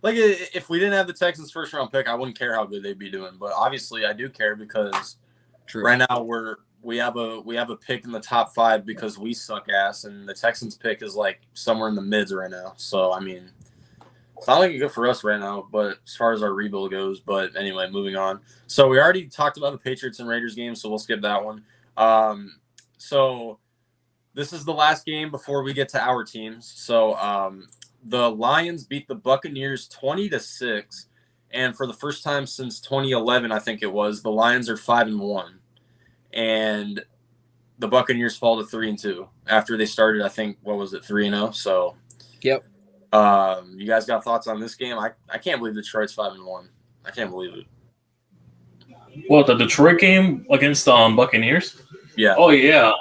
Like, if we didn't have the Texans' first-round pick, I wouldn't care how good they'd be doing. But obviously, I do care because right now we have a pick in the top 5 because we suck ass, and the Texans' pick is like somewhere in the mids right now. So I mean, it's not looking good for us right now. But as far as our rebuild goes, but anyway, moving on. So we already talked about the Patriots and Raiders game, so we'll skip that one. So this is the last game before we get to our teams. So the Lions beat the Buccaneers 20-6, and for the first time since 2011, I think it was, the Lions are 5-1, and the Buccaneers fall to 3-2 after they started. I think 3-0. So, yep. You guys got thoughts on this game? I can't believe Detroit's 5-1. I can't believe it. Well, the Detroit game against the Buccaneers. Yeah. Oh yeah.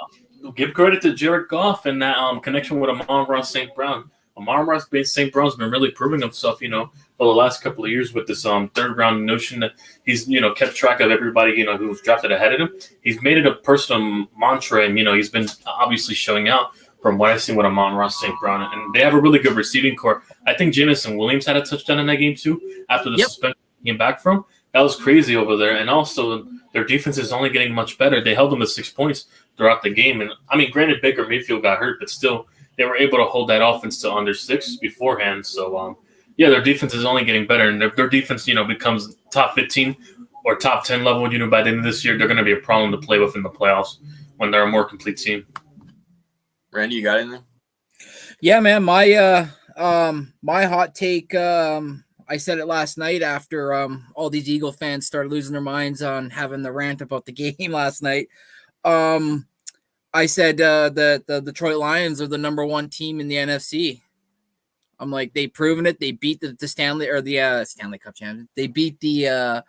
Give credit to Jared Goff and that connection with Amon-Ra St. Brown. Amon-Ra St. Brown's been really proving himself, for the last couple of years with this third round notion that he's, kept track of everybody, who's drafted ahead of him. He's made it a personal mantra, and, he's been obviously showing out from what I've seen with Amon-Ra St. Brown. And they have a really good receiving core. I think Jamison Williams had a touchdown in that game too after the suspension he came back from. That was crazy over there. And also their defense is only getting much better. They held them to 6 points throughout the game. And I mean, granted, Baker Mayfield got hurt, but still they were able to hold that offense to under 6 beforehand. So, yeah, their defense is only getting better. And if their defense, becomes top 15 or top 10 level, by the end of this year, they're going to be a problem to play with in the playoffs when they're a more complete team. Randy, you got anything? Yeah, man. My hot take, I said it last night after all these Eagle fans started losing their minds on having the rant about the game last night. I said the Detroit Lions are the number 1 team in the NFC. I'm like, they've proven it. They beat the Stanley Cup champions. They beat the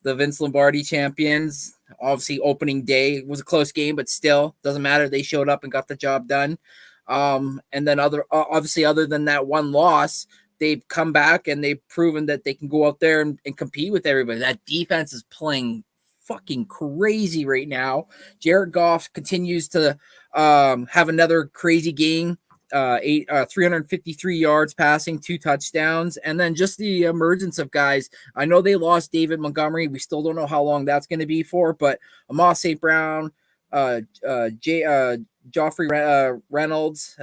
Vince Lombardi champions. Obviously, opening day was a close game, but still doesn't matter. They showed up and got the job done. And then other than that one loss, they've come back and they've proven that they can go out there and compete with everybody. That defense is playing fucking crazy right now. Jared Goff continues to have another crazy game. 353 yards passing, 2 touchdowns, and then just the emergence of guys. I know they lost David Montgomery. We still don't know how long that's going to be for, but Amon St. Brown, Joffrey Reynolds,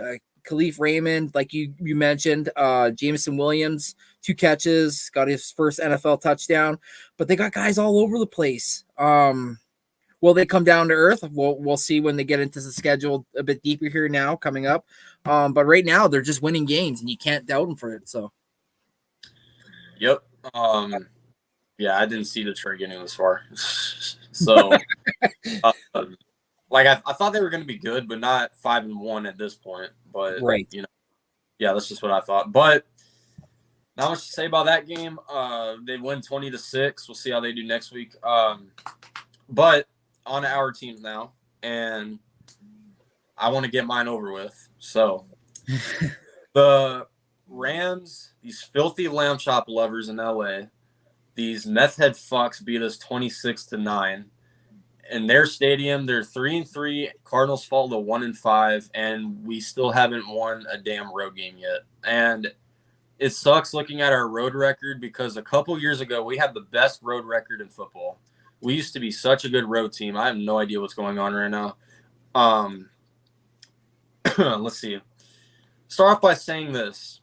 Khalif Raymond, like you mentioned, Jamison Williams, 2 catches, got his first NFL touchdown, but they got guys all over the place. Will they come down to earth? We'll see when they get into the schedule a bit deeper here now coming up. But right now they're just winning games, and you can't doubt them for it. So, yep. Yeah, I didn't see Detroit getting this far. So, like I thought they were going to be good, but not 5-1 at this point. But right, yeah, that's just what I thought. But not much to say about that game. They win 20-6. We'll see how they do next week. But on to our teams now, and I want to get mine over with. So the Rams, these filthy lamb chop lovers in LA, these meth head fucks beat us 26-9. In their stadium, they're 3-3. Cardinals fall to 1-5, and we still haven't won a damn road game yet. And it sucks looking at our road record because a couple years ago we had the best road record in football. We used to be such a good road team. I have no idea what's going on right now. Let's see. Start off by saying this.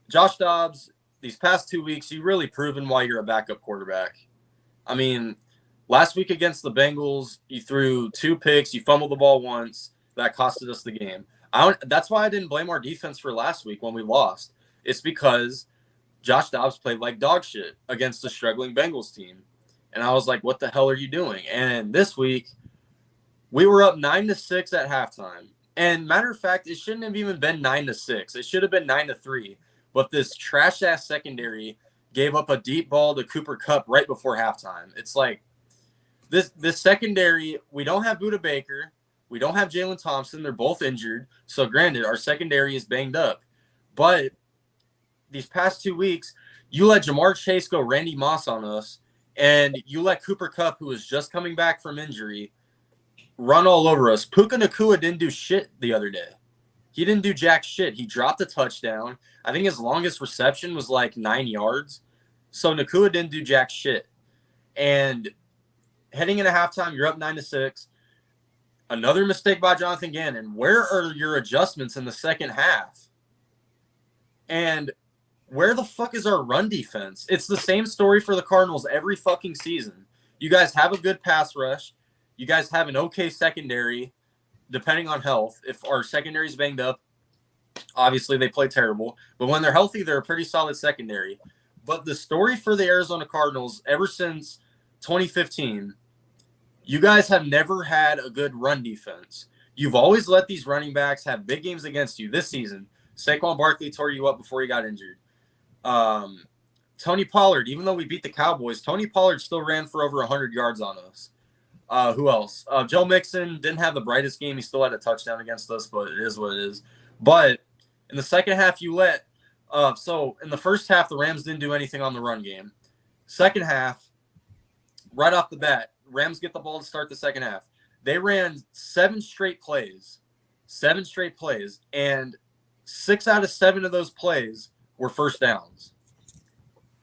Josh Dobbs, these past 2 weeks, you've really proven why you're a backup quarterback. I mean, last week against the Bengals, you threw 2 picks. You fumbled the ball once. That costed us the game. That's why I didn't blame our defense for last week when we lost. It's because Josh Dobbs played like dog shit against a struggling Bengals team. And I was like, what the hell are you doing? And this week, we were up 9-6 at halftime. And matter of fact, it shouldn't have even been 9-6. It should have been 9-3. But this trash-ass secondary gave up a deep ball to Cooper Kupp right before halftime. It's like, this secondary, we don't have Budda Baker. We don't have Jalen Thompson. They're both injured. So granted, our secondary is banged up. But these past 2 weeks, you let Jamar Chase go Randy Moss on us. And you let Cooper Kupp, who was just coming back from injury, run all over us. Puka Nacua didn't do shit the other day. He didn't do jack shit. He dropped a touchdown. I think his longest reception was like 9 yards. So Nacua didn't do jack shit. And heading into halftime, you're up 9-6. Another mistake by Jonathan Gannon. Where are your adjustments in the second half? And where the fuck is our run defense? It's the same story for the Cardinals every fucking season. You guys have a good pass rush. You guys have an okay secondary, depending on health. If our secondary is banged up, obviously they play terrible. But when they're healthy, they're a pretty solid secondary. But the story for the Arizona Cardinals, ever since 2015, you guys have never had a good run defense. You've always let these running backs have big games against you. This season, Saquon Barkley tore you up before he got injured. Tony Pollard, even though we beat the Cowboys, Tony Pollard still ran for over 100 yards on us. Who else? Joe Mixon didn't have the brightest game. He still had a touchdown against us, but it is what it is. But in the second half, so in the first half, the Rams didn't do anything on the run game. Second half, right off the bat, Rams get the ball to start the second half. They ran 7 straight plays, and 6 out of 7 of those plays were first downs.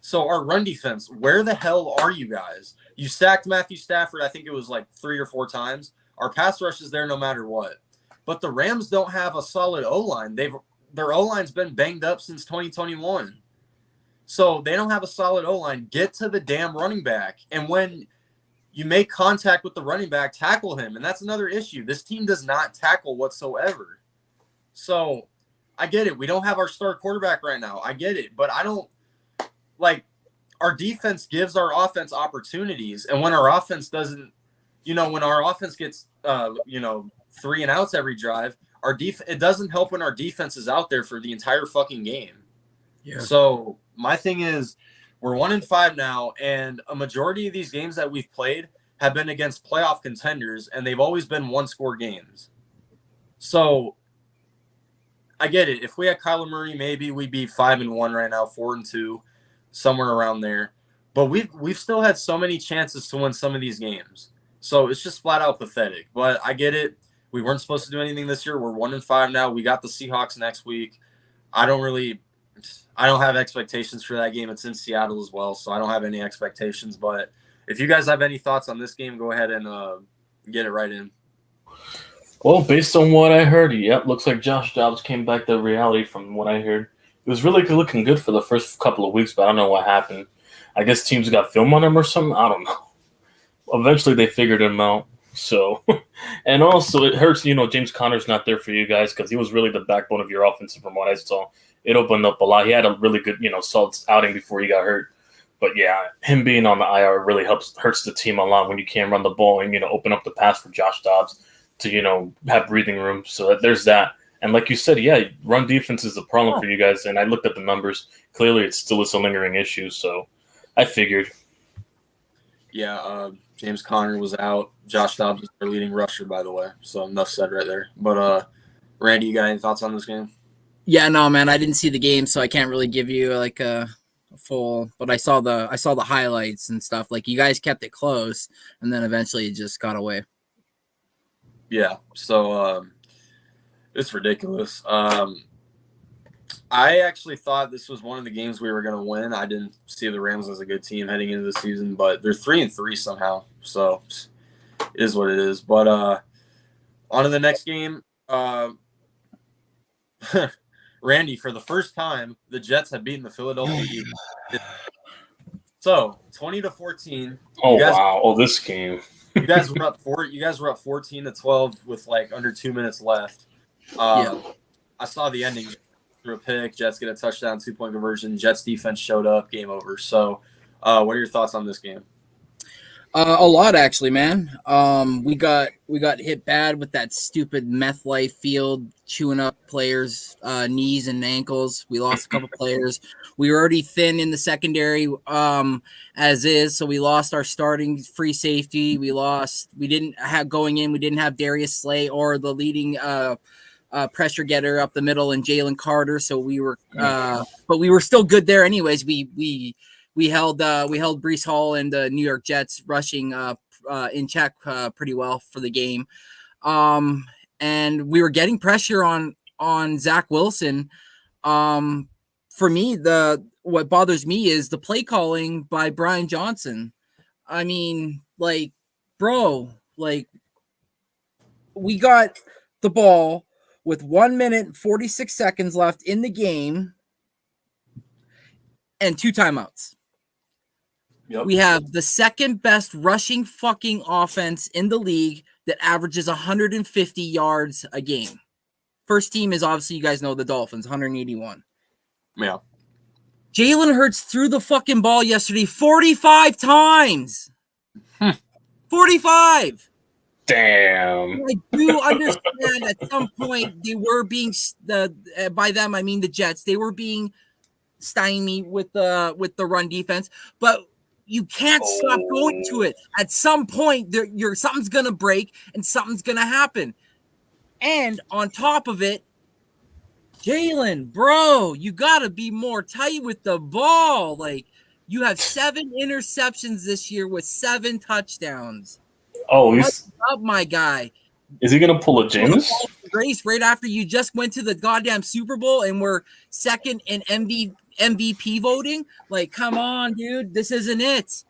So our run defense, where the hell are you guys? You sacked Matthew Stafford, I think it was like 3 or 4 times. Our pass rush is there no matter what. But the Rams don't have a solid O-line. Their O-line's been banged up since 2021. So they don't have a solid O-line. Get to the damn running back. And when you make contact with the running back, tackle him. And that's another issue. This team does not tackle whatsoever. So I get it. We don't have our star quarterback right now. I get it. But I don't – like, our defense gives our offense opportunities. And when our offense doesn't – when our offense gets, 3 and outs every drive, it doesn't help when our defense is out there for the entire fucking game. Yeah. So my thing is – we're 1-5 now, and a majority of these games that we've played have been against playoff contenders, and they've always been 1-score games. So I get it. If we had Kyler Murray, maybe we'd be 5-1 right now, 4-2, somewhere around there. But we've still had so many chances to win some of these games. So it's just flat out pathetic. But I get it. We weren't supposed to do anything this year. We're 1-5 now. We got the Seahawks next week. I don't have expectations for that game. It's in Seattle as well, so I don't have any expectations. But if you guys have any thoughts on this game, go ahead and get it right in. Well, based on what I heard, looks like Josh Dobbs came back to reality from what I heard. It was really looking good for the first couple of weeks, but I don't know what happened. I guess teams got film on him or something. I don't know. Eventually, they figured him out. So, and also it hurts, James Conner's not there for you guys because he was really the backbone of your offense from what I saw. It opened up a lot. He had a really good, solid outing before he got hurt. But yeah, him being on the IR really hurts the team a lot when you can't run the ball and, open up the pass for Josh Dobbs to, have breathing room. So there's that. And like you said, yeah, run defense is the problem for you guys. And I looked at the numbers. Clearly, it still is a lingering issue. So I figured. Yeah, James Conner was out. Josh Dobbs is their leading rusher, by the way. So enough said right there. But Randy, you got any thoughts on this game? Yeah, no, man, I didn't see the game, so I can't really give you like a full. But I saw the highlights and stuff. Like you guys kept it close, and then eventually it just got away. Yeah, so it's ridiculous. I actually thought this was one of the games we were going to win. I didn't see the Rams as a good team heading into the season, but they're 3-3 somehow. So it is what it is. But on to the next game. Randy, for the first time, the Jets have beaten the Philadelphia Eagles. So 20-14. Oh wow! Oh, this game. You guys were up 14-12 with like under 2 minutes left. I saw the ending. Through a pick, Jets get a touchdown, 2-point conversion. Jets defense showed up, game over. So, what are your thoughts on this game? A lot, actually, man. We got hit bad with that stupid meth life field, chewing up players' knees and ankles. We lost a couple players. We were already thin in the secondary, as is. So we lost our starting free safety. We didn't have Darius Slay or the leading pressure getter up the middle and Jalen Carter. So we were, but we were still good there anyways. We held Breece Hall and the New York Jets rushing in check pretty well for the game. And we were getting pressure on Zach Wilson. For me, what bothers me is the play calling by Brian Johnson. I mean, like, bro, like we got the ball with 1 minute and 46 seconds left in the game and 2 timeouts. Yep. We have the second best rushing fucking offense in the league that averages 150 yards a game. First team is obviously, you guys know, the Dolphins, 181. Yeah. Jalen Hurts threw the fucking ball yesterday 45 times. 45. Damn. I do understand at some point they were being by them I mean the Jets. They were being stymied with the run defense, but you can't stop going to it. At some point, something's gonna break and something's gonna happen. And on top of it, Jalen, bro, you gotta be more tight with the ball. Like you have 7 interceptions this year with 7 touchdowns. Oh, what's up, my guy? Is he gonna pull a Jameis? Grace right after you just went to the goddamn Super Bowl and were second in MVP voting? Like, come on, dude, this isn't it.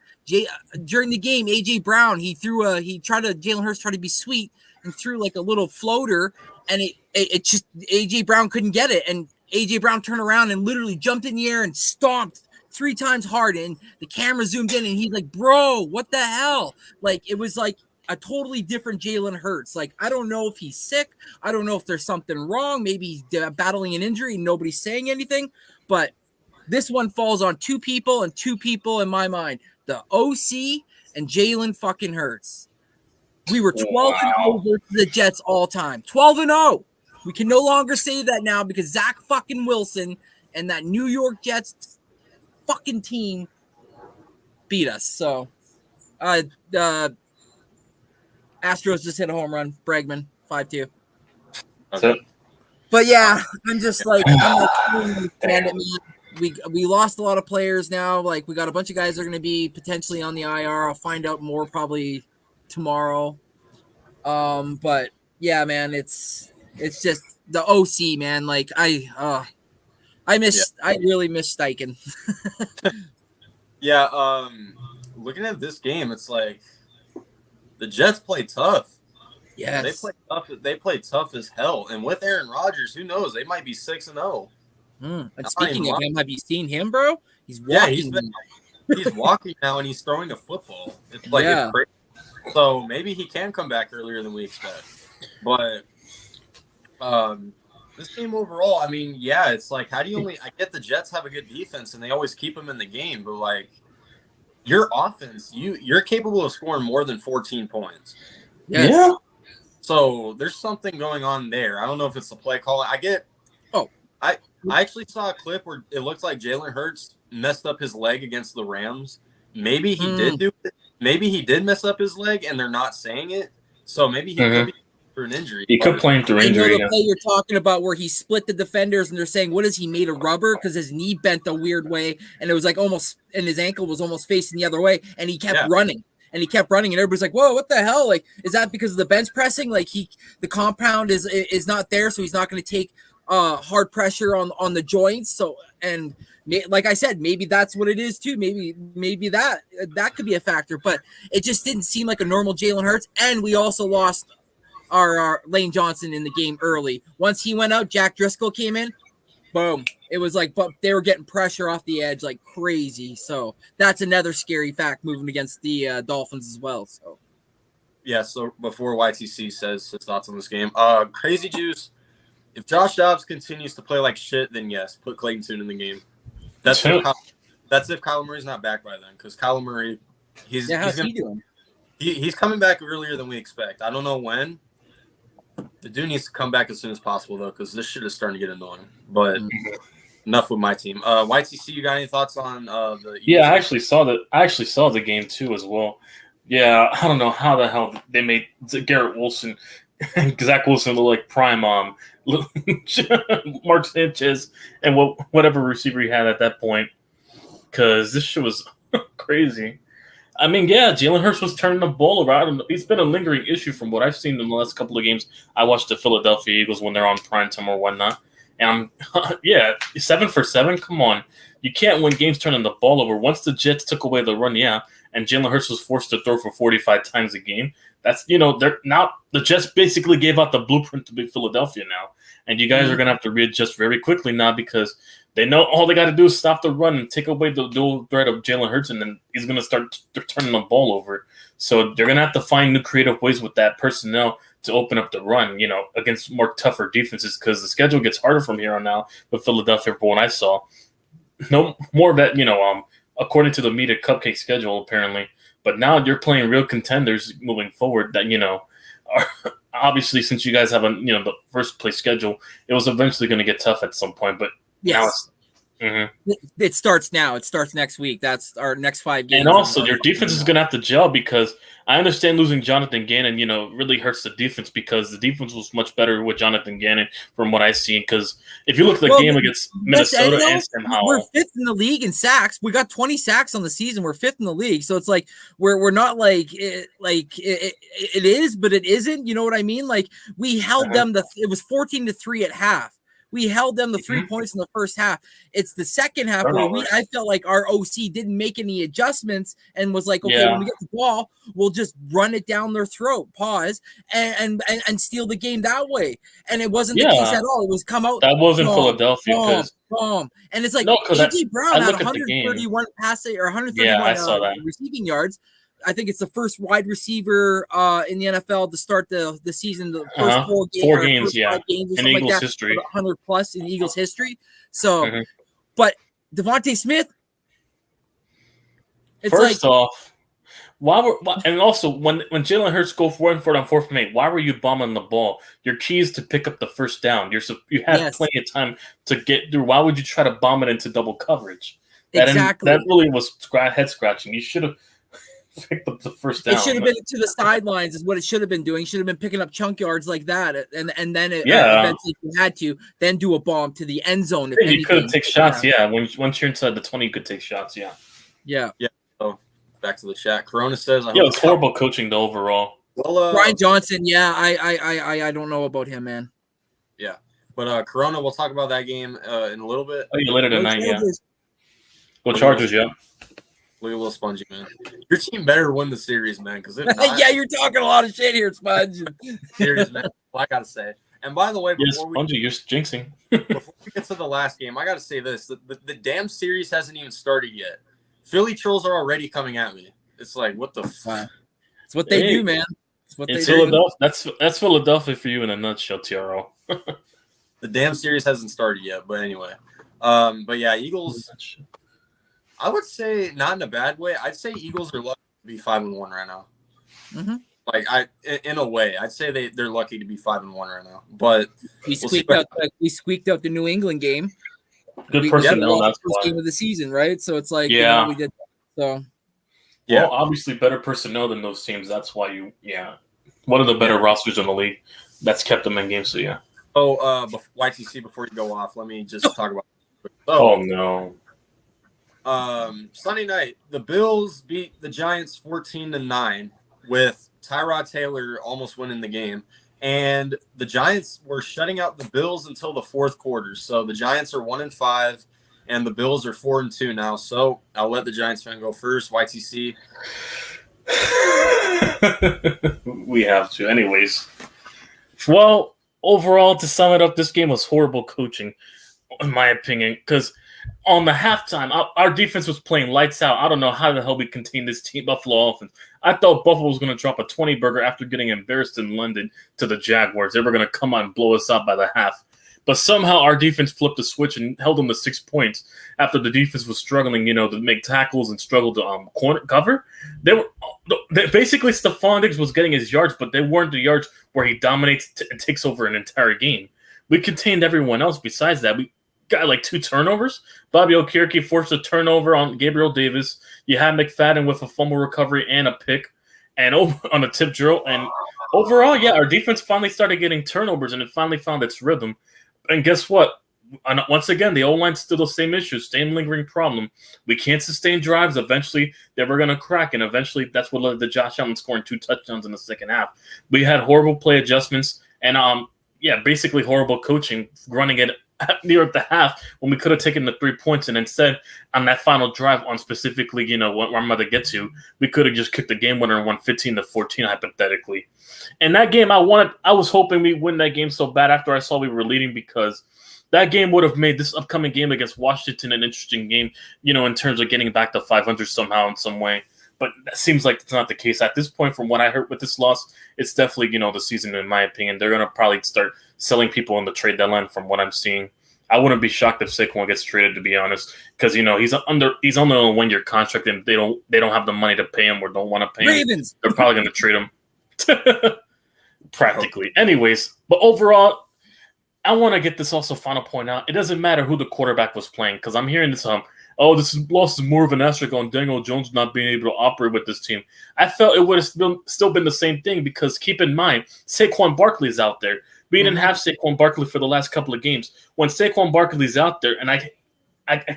During the game, AJ Brown, Jalen Hurts tried to be sweet and threw like a little floater, and it just AJ Brown couldn't get it, and AJ Brown turned around and literally jumped in the air and stomped 3 times hard, and the camera zoomed in and he's like, bro, what the hell? Like, it was like a totally different Jalen Hurts. Like, I don't know if he's sick. I don't know if there's something wrong. Maybe he's battling an injury and nobody's saying anything, but this one falls on 2 people and 2 people in my mind, the OC and Jalen fucking Hurts. We were 12-0 versus the Jets all time. 12-0. We can no longer say that now because Zach fucking Wilson and that New York Jets fucking team beat us. So Astros just hit a home run. Bregman 5-2. Okay. But yeah, I'm just like, we lost a lot of players now. Like, we got a bunch of guys that are going to be potentially on the IR. I'll find out more probably tomorrow. But yeah, man, it's just the OC, man. Like I really miss Steichen. Yeah, looking at this game, it's like the Jets play tough. Yeah, they play tough as hell. And with Aaron Rodgers, who knows? They might be 6-0. And speaking of him, have you seen him, bro? He's walking. Yeah, he's walking now, and he's throwing a football. It's like it's crazy. So maybe he can come back earlier than we expect. But this game overall, I mean, yeah, it's like, how do you I get the Jets have a good defense and they always keep them in the game, but like your offense, you're capable of scoring more than 14 points. Yes. Yeah. So there's something going on there. I don't know if it's the play call. I actually saw a clip where it looked like Jalen Hurts messed up his leg against the Rams. Maybe he did do it. Maybe he did mess up his leg and they're not saying it. So maybe he could be through an injury. He could play through injury. I know the play you're talking about where he split the defenders and they're saying, what is he made of rubber? Because his knee bent a weird way and it was like almost, and his ankle was almost facing the other way and he kept running. And he kept running, and everybody's like, "Whoa, what the hell? Like, is that because of the bench pressing? Like, the compound is not there, so he's not going to take hard pressure on the joints." So, and like I said, maybe that's what it is too. Maybe that could be a factor, but it just didn't seem like a normal Jalen Hurts. And we also lost our Lane Johnson in the game early. Once he went out, Jack Driscoll came in. Boom. It was like, but they were getting pressure off the edge like crazy. So that's another scary fact moving against the Dolphins as well. So, yeah. So before YTC says his thoughts on this game, Crazy Juice, if Josh Dobbs continues to play like shit, then yes, put Clayton Tune in the game. That's if Kyler Murray's not back by then, because Kyler Murray, how's he doing? He's coming back earlier than we expect. I don't know when. The dude needs to come back as soon as possible, though, because this shit is starting to get annoying. But enough with my team. YTC, you got any thoughts on the Eagles? Yeah, I actually saw the game too as well. Yeah, I don't know how the hell they made Garrett Wilson and Zach Wilson look like prime Mark Sanchez and whatever receiver he had at that point, because this shit was crazy. I mean, yeah, Jalen Hurts was turning the ball over. I don't know. It's been a lingering issue from what I've seen in the last couple of games. I watched the Philadelphia Eagles when they're on prime time or whatnot. And 7 for 7. Come on. You can't win games turning the ball over. Once the Jets took away the run, and Jalen Hurts was forced to throw for 45 times a game. That's, they're now the Jets basically gave out the blueprint to beat Philadelphia now. And you guys are going to have to readjust very quickly now because they know all they got to do is stop the run and take away the dual threat of Jalen Hurts, and then he's going to start turning the ball over. So they're going to have to find new creative ways with that personnel to open up the run, against more tougher defenses, because the schedule gets harder from here on out with Philadelphia for what I saw. No more of that, according to the media cupcake schedule, apparently. But now you're playing real contenders moving forward that, are obviously, since you guys have the first place schedule, it was eventually going to get tough at some point, but yes. It starts now. It starts next week. That's our next 5 games. And also, your defense is going to have to gel, because I understand losing Jonathan Gannon, really hurts the defense, because the defense was much better with Jonathan Gannon from what I've seen. Because if you look at the game against Minnesota and Sam Howell, we're 5th in the league in sacks. We got 20 sacks on the season. We're 5th in the league. So it's like we're not like it is, but it isn't. You know what I mean? Like we held them. It was 14-3 at half. We held them the 3 points in the first half. It's the second half where I felt like our OC didn't make any adjustments and was like, okay, when we get the ball, we'll just run it down their throat, pause, and steal the game that way. And it wasn't the case at all. It was come out. That wasn't Philadelphia. And it's like A.J. Brown had 131 passing or 131 receiving yards. I think it's the first wide receiver in the NFL to start the season, the first 4 games, in Eagles history, 100 plus in Eagles history. So, but Devontae Smith, it's first off, and also when Jalen Hurts go for it on 4th and 8, why were you bombing the ball? Your key is to pick up the first down. You had plenty of time to get through. Why would you try to bomb it into double coverage? That really was head scratching. You should have picked up the first down. It should have been to the sidelines is what it should have been doing. Should have been picking up chunk yards like that. And then eventually if you had to, then do a bomb to the end zone. If you could take shots, once you're inside the 20, you could take shots, Yeah. So back to the chat. Corona says, it's horrible coaching though overall. Well, Brian Johnson, I don't know about him, man. Yeah. But Corona, we'll talk about that game in a little bit. Later tonight, Go Chargers, Look a little spongy, man. Your team better win the series, man. Because you're talking a lot of shit here, Sponge. Series, man. I gotta say. And by the way, Spongy, you're jinxing. Before we get to the last game, I gotta say this: the damn series hasn't even started yet. Philly trolls are already coming at me. It's like, what the fuck? It's what they do, man. It's what it's they do. Philadelphia. That's Philadelphia for you in a nutshell, TRO. The damn series hasn't started yet, but anyway. But yeah, Eagles. I would say not in a bad way. I'd say Eagles are lucky to be 5-1 right now. Mm-hmm. Like in a way, I'd say they're lucky to be 5-1 right now. But we squeaked out the New England game. Good personnel. That's the first game of the season, right? So it's like, we did. So well, obviously better personnel than those teams. That's why one of the better rosters in the league. That's kept them in games. So yeah. Oh, YTC, before you go off, let me just talk about. Oh no. Sunday night, the Bills beat the Giants 14-9 with Tyrod Taylor almost winning the game. And the Giants were shutting out the Bills until the fourth quarter. So the Giants are 1-5, and the Bills are 4-2 now. So I'll let the Giants fan go first. YTC. We have to. Anyways. Well, overall, to sum it up, this game was horrible coaching, in my opinion, because on the halftime, our defense was playing lights out. I don't know how the hell we contained this team, Buffalo offense. I thought Buffalo was going to drop a 20-burger after getting embarrassed in London to the Jaguars. They were going to come out and blow us out by the half. But somehow our defense flipped the switch and held them to 6 points after the defense was struggling, to make tackles and struggled to corner cover. Basically, Stephon Diggs was getting his yards, but they weren't the yards where he dominates and takes over an entire game. We contained everyone else besides that. We got like 2 turnovers. Bobby Okereke forced a turnover on Gabriel Davis. You had McFadden with a fumble recovery and a pick, and on a tip drill. And overall, our defense finally started getting turnovers, and it finally found its rhythm. And guess what? Once again, the O-line's still the same issue, same lingering problem. We can't sustain drives. Eventually, they were going to crack, and eventually that's what led to Josh Allen scoring 2 touchdowns in the second half. We had horrible play adjustments, and basically horrible coaching, running it near at the half when we could have taken the 3 points, and instead on that final drive on specifically, what I'm about to get to, we could have just kicked the game winner and won 15-14 hypothetically. And that game, I was hoping we win that game so bad after I saw we were leading, because that game would have made this upcoming game against Washington an interesting game, in terms of getting back to 500 somehow in some way. But that seems like it's not the case at this point. From what I heard with this loss, it's definitely, the season, in my opinion. They're going to probably start selling people in the trade deadline from what I'm seeing. I wouldn't be shocked if Saquon gets traded, to be honest, because, he's on a 1-year contract, and they don't have the money to pay him or don't want to pay him. They're probably going to trade him. Practically. Anyways, but overall, I want to get this also final point out. It doesn't matter who the quarterback was playing, because I'm hearing this this loss is more of an asterisk on Daniel Jones not being able to operate with this team. I felt it would have still been the same thing, because keep in mind, Saquon Barkley is out there. We didn't have Saquon Barkley for the last couple of games. When Saquon Barkley's out there, and I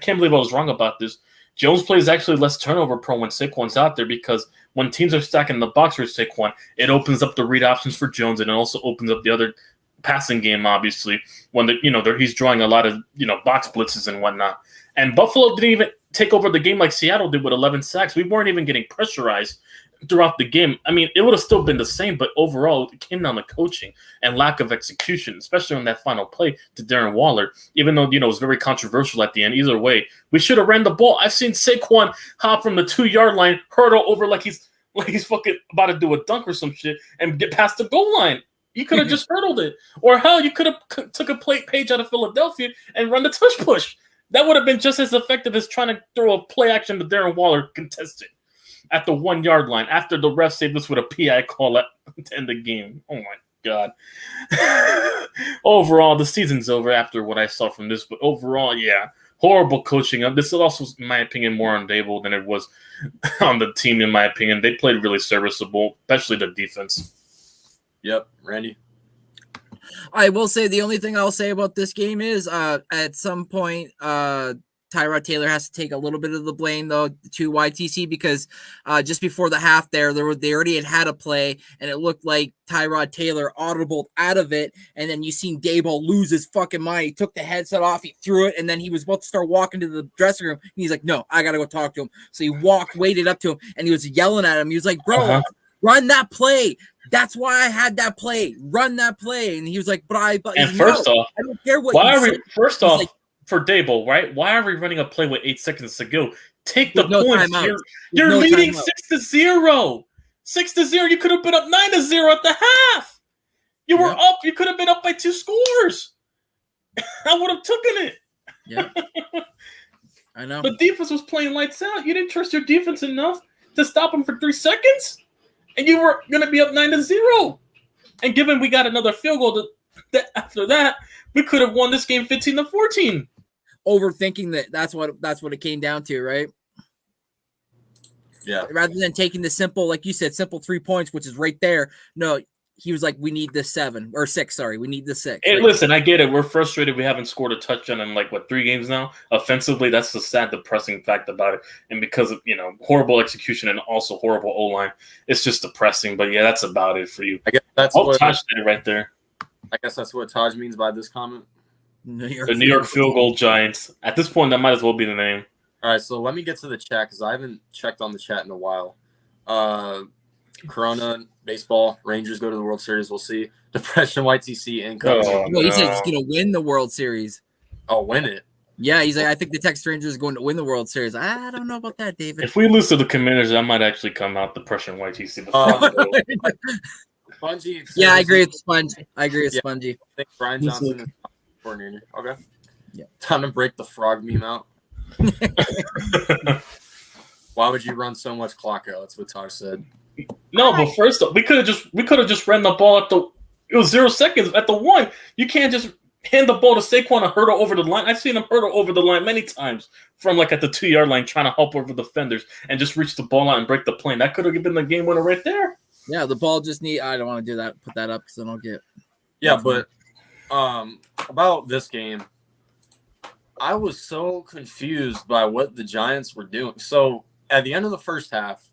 can't believe I was wrong about this, Jones plays actually less turnover prone when Saquon's out there, because when teams are stacking the box for Saquon, it opens up the read options for Jones, and it also opens up the other passing game, obviously, when he's drawing a lot of box blitzes and whatnot. And Buffalo didn't even take over the game like Seattle did with 11 sacks. We weren't even getting pressurized throughout the game. I mean, it would have still been the same, but overall, it came down to coaching and lack of execution, especially on that final play to Darren Waller, even though, it was very controversial at the end. Either way, we should have ran the ball. I've seen Saquon hop from the 2-yard line, hurdle over like he's fucking about to do a dunk or some shit, and get past the goal line. You could have just hurdled it. Or hell, you could have took a page out of Philadelphia and run the tush push. That would have been just as effective as trying to throw a play action to Darren Waller contested at the 1-yard line after the ref saved us with a PI call to end the game. Oh, my God. Overall, the season's over after what I saw from this. But overall, horrible coaching. This is also, in my opinion, more on Dable than it was on the team, in my opinion. They played really serviceable, especially the defense. Yep. Randy? I will say the only thing I'll say about this game is at some point Tyrod Taylor has to take a little bit of the blame, though, to YTC, because just before the half they already had a play, and it looked like Tyrod Taylor audibled out of it, and then you seen Daboll lose his fucking mind. He took the headset off, he threw it, and then he was about to start walking to the dressing room, and he's like, no, I got to go talk to him. So he waited up to him, and he was yelling at him. He was like, bro, run that play. That's why I had that play. Run that play. And he was like, first off, I don't care what for Daboll, right? Why are we running a play with 8 seconds to go? Take the points. Timeout. You're leading timeout. 6-0. 6-0. You could have been up 9-0 at the half. You were up. You could have been up by 2 scores. I would have taken it. Yeah. I know. The defense was playing lights out. You didn't trust your defense enough to stop them for 3 seconds. And you were going to be up 9-0. And given we got another field goal after that, we could have won this game 15-14. Overthinking that's what it came down to, right? Yeah. Rather than taking the simple, like you said, simple 3 points, which is right there. No, he was like, we need the 7 or 6. Sorry, we need the 6. Hey, right? listen, I get it. We're frustrated. We haven't scored a touchdown in 3 games now. Offensively, that's the sad, depressing fact about it. And because of horrible execution and also horrible O-line, it's just depressing. But yeah, that's about it for you. I guess that's what Taj did it right there. I guess that's what Taj means by this comment. The New York Field Goal Giants. At this point, that might as well be the name. All right, so let me get to the chat because I haven't checked on the chat in a while. Corona, baseball, Rangers go to the World Series. We'll see. Depression, YTC, income. Well, he said he's going to win the World Series. Oh, win it? Yeah, he's like, I think the Texas Rangers are going to win the World Series. I don't know about that, David. If we lose to the Commanders, I might actually come out Depression, YTC. Spongy. Yeah, I agree with Spongy. Spongy. I think Brian Johnson is coordinator. Okay. Yeah. Time to break the frog meme out. Why would you run so much clock out? That's what Taj said. No, but first we could have just ran the ball it was 0 seconds at the 1. You can't just hand the ball to Saquon and hurdle over the line. I've seen him hurdle over the line many times from at the 2-yard line trying to help over the defenders and just reach the ball out and break the plane. That could have been the game winner right there. Yeah, the ball just I don't want to do that. Put that up because then I'll get. Yeah, but about this game, I was so confused by what the Giants were doing. So at the end of the first half,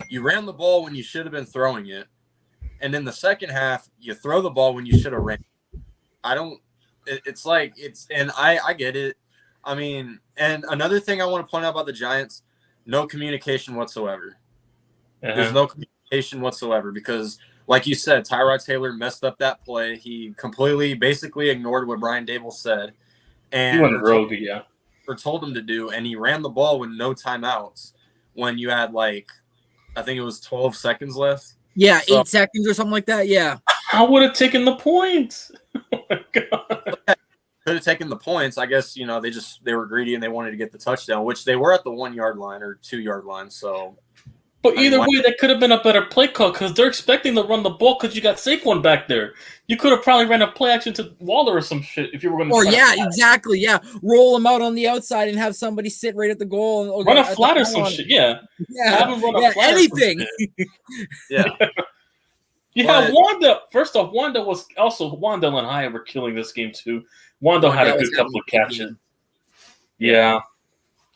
you ran the ball when you should have been throwing it. And in the second half, you throw the ball when you should have ran. I get it. I mean, and another thing I want to point out about the Giants, no communication whatsoever. Uh-huh. There's no communication whatsoever because, like you said, Tyrod Taylor messed up that play. He completely, basically ignored what Brian Dable said. And he went rogue, yeah. Or told him to do, and he ran the ball with no timeouts when you had, I think it was 12 seconds left. Yeah, 8 seconds or something like that, yeah. I would have taken the points. Oh, my God. Could have taken the points. I guess, they were greedy and they wanted to get the touchdown, which they were at the 1-yard line or 2-yard line, so. But either way, that could have been a better play call because they're expecting to run the ball because you got Saquon back there. You could have probably ran a play action to Waller or some shit if you were going to. Or exactly, yeah. Roll him out on the outside and have somebody sit right at the goal. And run a flat or some shit, yeah. Yeah, have him run a flat anything. Yeah. You have Wanda. First off, Wanda and Hyatt were killing this game too. Wanda had a good couple of catches. Yeah.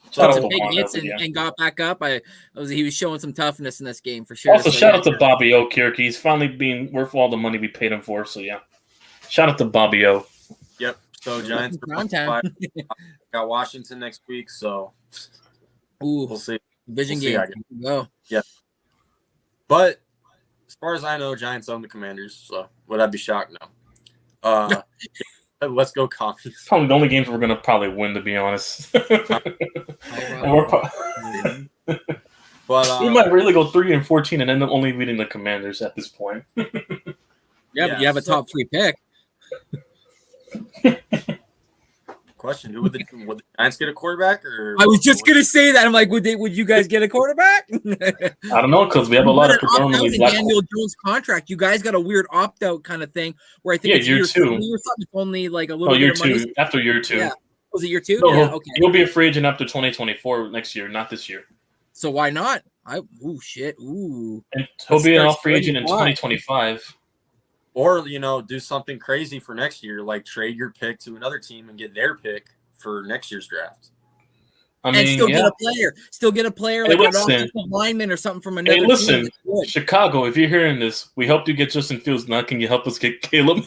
Took some big hits and got back up. He was showing some toughness in this game for sure. Also, shout out to Bobby O. Kirk. He's finally being worth all the money we paid him for. So yeah, shout out to Bobby O. Yep. So Giants got Washington next week. So we'll see. Vision game. Go. Yeah. But as far as I know, Giants own the Commanders. So would I be shocked? No. Let's go Commies. Probably the only games we're going to probably win, to be honest. But we might really go 3-14 and end up only beating the Commanders at this point. Yeah, but you have a top 3 pick. Question: would the Giants get a quarterback? Or I was just gonna say that. I'm like, would you guys get a quarterback? I don't know because we have a lot of predominantly black. Daniel Jones contract. You guys got a weird opt out kind of thing where I think it's year 2. It's only like a little. Year 2. After year 2. Yeah. Was it year 2? No, yeah. Okay. He'll be a free agent after 2024 next year, not this year. So why not? And he'll be an free agent in 2025. Or, do something crazy for next year, like trade your pick to another team and get their pick for next year's draft. Still get a player like an offensive lineman or something from another team. Chicago, if you're hearing this, we helped you get Justin Fields. Now can you help us get Caleb?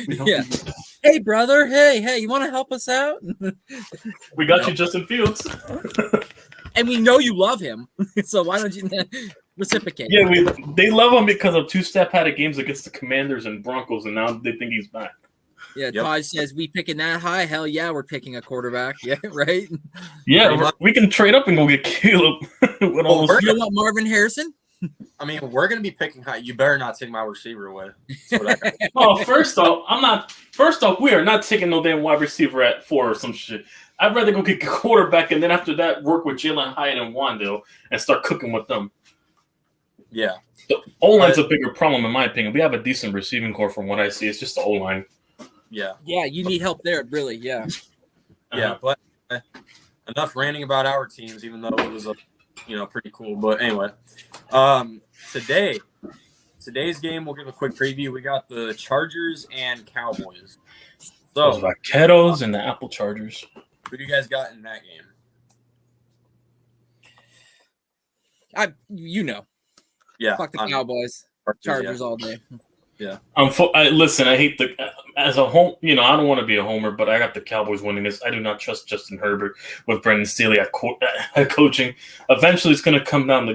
Yeah. Hey, brother. Hey, you want to help us out? We got you Justin Fields. And we know you love him. So why don't you reciprocate? Yeah, they love him because of 2 step had games against the Commanders and Broncos, and now they think he's back. Yeah, Yep. Todd says we picking that high. Hell yeah, we're picking a quarterback. Yeah, right. Yeah, we can trade up and go get Caleb. With all those- You know what, Marvin Harrison? I mean, we're gonna be picking high. You better not take my receiver away. That's what I got. Oh, first off, we are not taking no damn wide receiver at 4 or some shit. I'd rather go get a quarterback and then after that work with Jalen Hyatt and Wandale and start cooking with them. Yeah. The O-line's a bigger problem in my opinion. We have a decent receiving core from what I see. It's just the O-line. Yeah. Yeah, you need help there, really. Yeah. Yeah, but enough ranting about our teams, even though it was pretty cool. But anyway, today's game, we'll give a quick preview. We got the Chargers and Cowboys. So Those Vaqueros and the Apple Chargers. who do you guys got in that game? Yeah, Fuck the Cowboys, Chargers all day. Yeah. Listen, I hate as a home. I don't want to be a homer, but I got the Cowboys winning this. I do not trust Justin Herbert with Brandon Staley at coaching. Eventually, it's going to come down to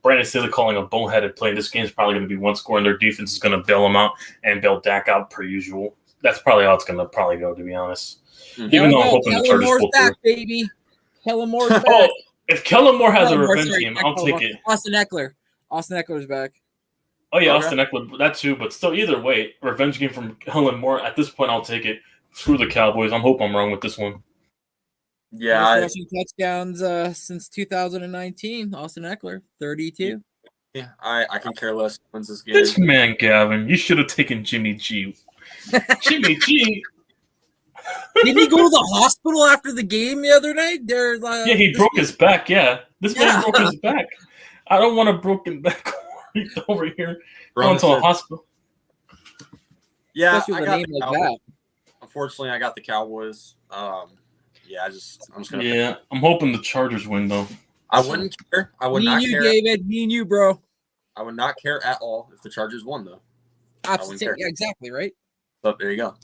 Brandon Staley calling a boneheaded play. This game's probably going to be one score, and their defense is going to bail them out and bail Dak out per usual. That's probably how it's going to probably go, to be honest. Mm-hmm. Even though I'm hoping the Chargers pull through. Baby. Kellen Moore's back. Oh, if Kellen Moore has a revenge game, I'll take it. Austin Eckler's back. Oh, yeah, Okay. Austin Eckler, that too. But still, either way, revenge game from Kellen Moore. At this point, I'll take it. Screw the Cowboys. I hope I'm wrong with this one. Yeah, Rushing touchdowns since 2019. Austin Eckler, 32. I can care less who wins this game. This man, Gavin, you should have taken Jimmy G. Jimmy G. Didn't he go to the hospital after the game the other night? Yeah, he broke his back. Yeah, this man broke his back. I don't want a broken back over here. Going to a hospital. Yeah, Especially I with a got name the like Cowboys. that. Unfortunately, I got the Cowboys. I'm just gonna. Yeah, I'm hoping the Chargers win though. I wouldn't care. I would Me not and you, care. David. Me and you, bro. I would not care at all if the Chargers won, though. Absolutely. care. Yeah, exactly, right? But there you go.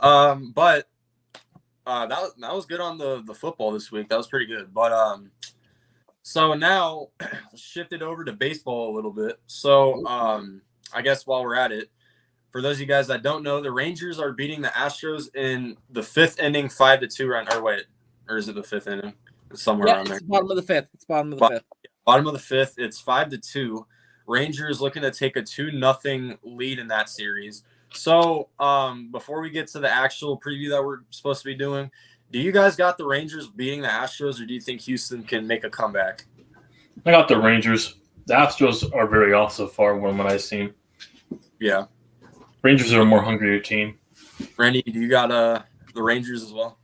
But that was good on the football this week. That was pretty good. But so now let's shift it over to baseball a little bit. So I guess while we're at it, for those of you guys that don't know, the Rangers are beating the Astros in the 5th inning, 5-2 run. Or is it the 5th inning? It's somewhere around there. It's bottom of the 5th. Bottom of the 5th. It's 5-2. Rangers looking to take a 2-0 lead in that series. So before we get to the actual preview that we're supposed to be doing, do you guys got the Rangers beating the Astros, or do you think Houston can make a comeback? I got the Rangers. The Astros are very off so far from what I've seen. Yeah. Rangers are a more hungrier team. Randy, do you got the Rangers as well?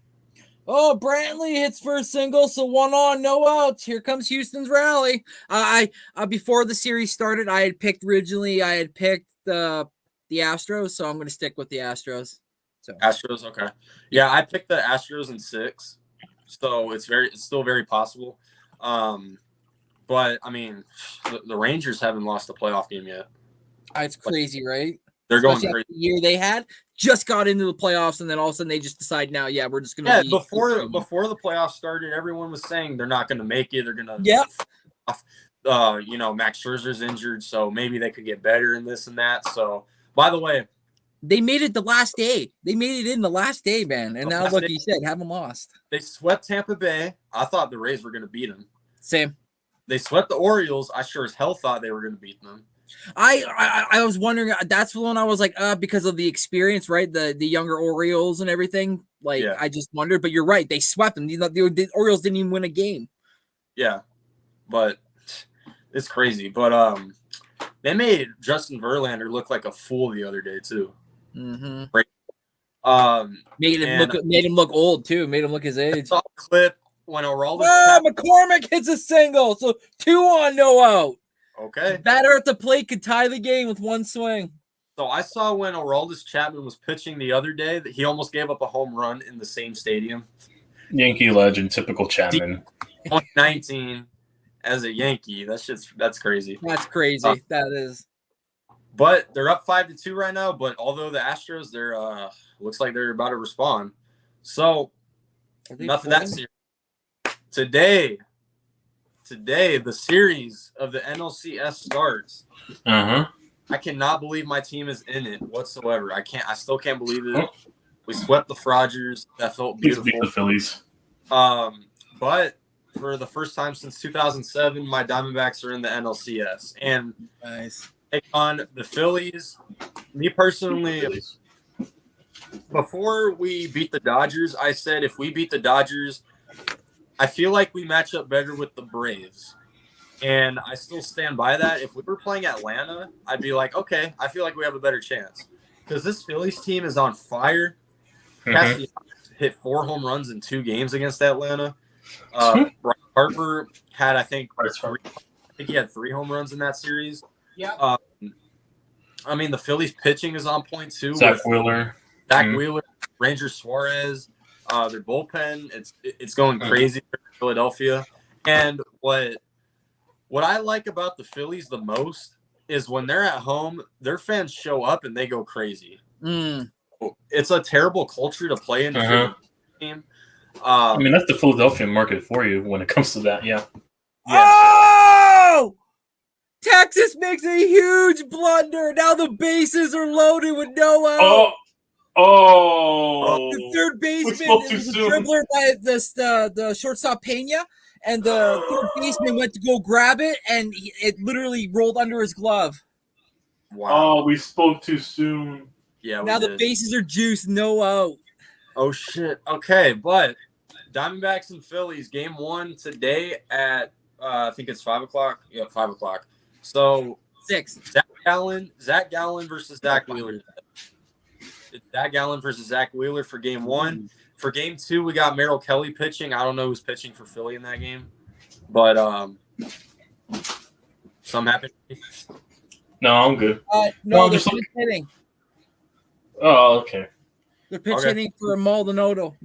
Oh, Brantley hits for a single, so 1 on, no outs. Here comes Houston's rally. I before the series started, I had picked the Astros, so I'm going to stick with the Astros. So Astros, okay. Yeah, I picked the Astros in 6, so it's still very possible. But I mean, the Rangers haven't lost a playoff game yet. It's crazy, right? They're going Especially crazy. after the year they had just got into the playoffs, and then all of a sudden they just decide now, we're just going to. Yeah, before the playoffs started, everyone was saying they're not going to make it. They're going to. Yep. Max Scherzer's injured, so maybe they could get better in this and that. So, by the way, they made it the last day. They made it in the last day, man. And now, look, you said, haven't lost. They swept Tampa Bay. I thought the Rays were going to beat them. Same. They swept the Orioles. I sure as hell thought they were going to beat them. I was wondering. That's the one I was like, because of the experience, right? The younger Orioles and everything. Like, yeah. I just wondered. But you're right. They swept them. The Orioles didn't even win a game. Yeah, but it's crazy. But they made Justin Verlander look like a fool the other day too. Mm-hmm. Made him look old too. Made him look his age. I saw a clip when Oraldo. McCormick hits a single, so 2 on, no out. Okay. Batter at the plate could tie the game with 1 swing. So I saw when Aroldis Chapman was pitching the other day that he almost gave up a home run in the same stadium. Yankee legend, typical Chapman. 2019 as a Yankee. That's crazy. That's crazy. That is. But they're up 5-2 right now. But although the Astros, they're looks like they're about to respond. So enough of that series. Today, the series of the NLCS starts. Uh-huh. I cannot believe my team is in it whatsoever. I still can't believe it. We swept the Frogers. That felt Please beat beautiful. the Phillies. But for the first time since 2007, my Diamondbacks are in the NLCS. And Nice. take on the Phillies. Me personally, Phillies. before we beat the Dodgers, I said if we beat the Dodgers, I feel like we match up better with the Braves. And I still stand by that. If we were playing Atlanta, I'd be like, okay, I feel like we have a better chance. Because this Phillies team is on fire. Castellanos hit 4 home runs in 2 games against Atlanta. Bryce Harper had, I think he had 3 home runs in that series. Yeah. I mean, the Phillies pitching is on point too. Zach Wheeler, Ranger Suarez, their bullpen. It's going crazy for Philadelphia. And what I like about the Phillies the most is when they're at home, their fans show up and they go crazy. It's a terrible culture to play in the team. I mean, that's the Philadelphia market for you when it comes to that. Yeah. Oh! Texas makes a huge blunder. Now the bases are loaded with no out. The third baseman was a dribbler, the shortstop Pena, and the third baseman went to go grab it, and it literally rolled under his glove. Wow. Oh, we spoke too soon. Yeah. Now the bases are juiced, no out. Oh shit. Okay, but Diamondbacks and Phillies game 1 today at I think it's 5:00. Yeah, 5:00. So 6. Zach Gallen versus Zach Wheeler. Zach Gallen versus Zach Wheeler for game 1. For game 2, we got Merrill Kelly pitching. I don't know who's pitching for Philly in that game, but something happened. No, I'm good. No, they're pitch hitting. Oh, okay. They're pitch hitting for Maldonado.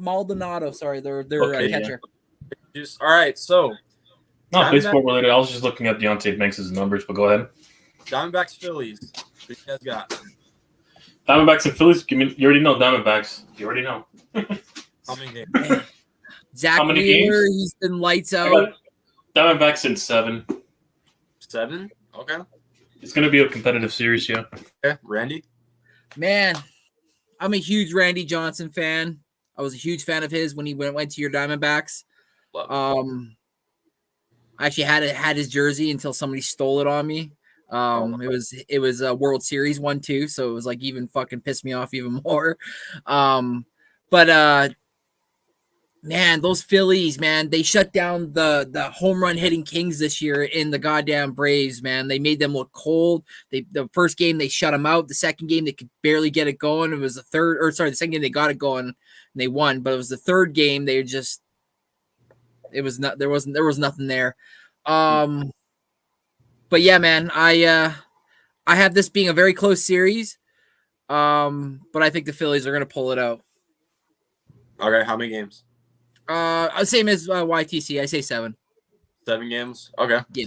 Sorry, they're catcher. Yeah. All right, so not baseball related. I was just looking at Deontay Banks' numbers, but go ahead. Diamondbacks, Phillies. What you guys got? Diamondbacks and Phillies. You already know Diamondbacks. You already know. How many games? Zach Wheeler, he's been lights out. Diamondbacks in 7. 7? Okay. It's going to be a competitive series, yeah. Okay, Randy? Man, I'm a huge Randy Johnson fan. I was a huge fan of his when he went to your Diamondbacks. I actually had his jersey until somebody stole it on me. It was a World Series 1-2, so it was like even fucking pissed me off even more. But man, those Phillies, man, they shut down the home run hitting kings this year in the goddamn Braves, man. They made them look cold. The first game they shut them out. The second game they could barely get it going. It was the second game they got it going and they won, but it was the third game there was nothing there. But yeah, man, I have this being a very close series. But I think the Phillies are going to pull it out. Okay, how many games? Same as YTC. I say 7. 7 games. Okay. Yeah.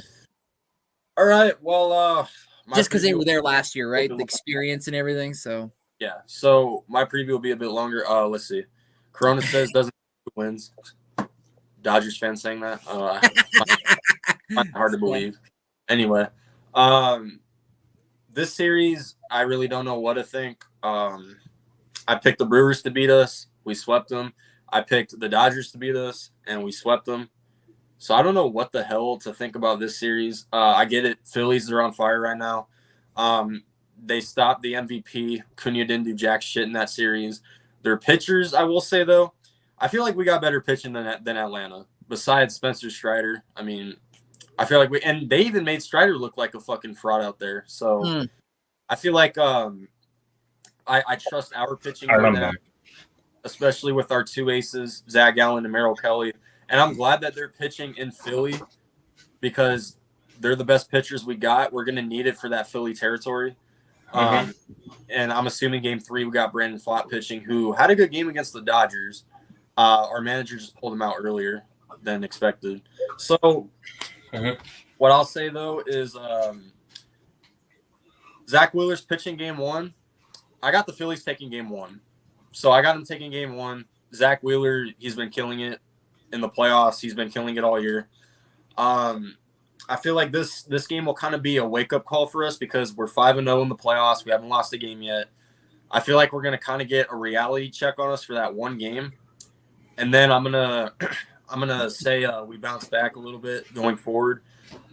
All right. Well, just because they were there last year, right? The experience and everything. So yeah. So my preview will be a bit longer. Let's see. Corona says doesn't wins. Dodgers fan saying that. Hard to believe. Anyway, this series I really don't know what to think. I picked the Brewers to beat us. We swept them. I picked the Dodgers to beat us, and we swept them. So I don't know what the hell to think about this series. I get it. Phillies are on fire right now. They stopped the MVP. Cunha didn't do jack shit in that series. Their pitchers, I will say, though, I feel like we got better pitching than Atlanta. Besides Spencer Strider, I mean, I feel like and they even made Strider look like a fucking fraud out there. So I feel like I trust our pitching more than especially with our 2 aces, Zach Gallen and Merrill Kelly. And I'm glad that they're pitching in Philly because they're the best pitchers we got. We're going to need it for that Philly territory. And I'm assuming game 3 we got Brandon Pfaadt pitching, who had a good game against the Dodgers. Our manager just pulled him out earlier than expected. So what I'll say, though, is Zach Wheeler's pitching game 1. I got the Phillies taking game 1. So I got him taking game 1. Zach Wheeler, he's been killing it in the playoffs. He's been killing it all year. I feel like this game will kind of be a wake-up call for us because we're 5-0 in the playoffs. We haven't lost a game yet. I feel like we're going to kind of get a reality check on us for that one game. And then I'm going to say we bounce back a little bit going forward.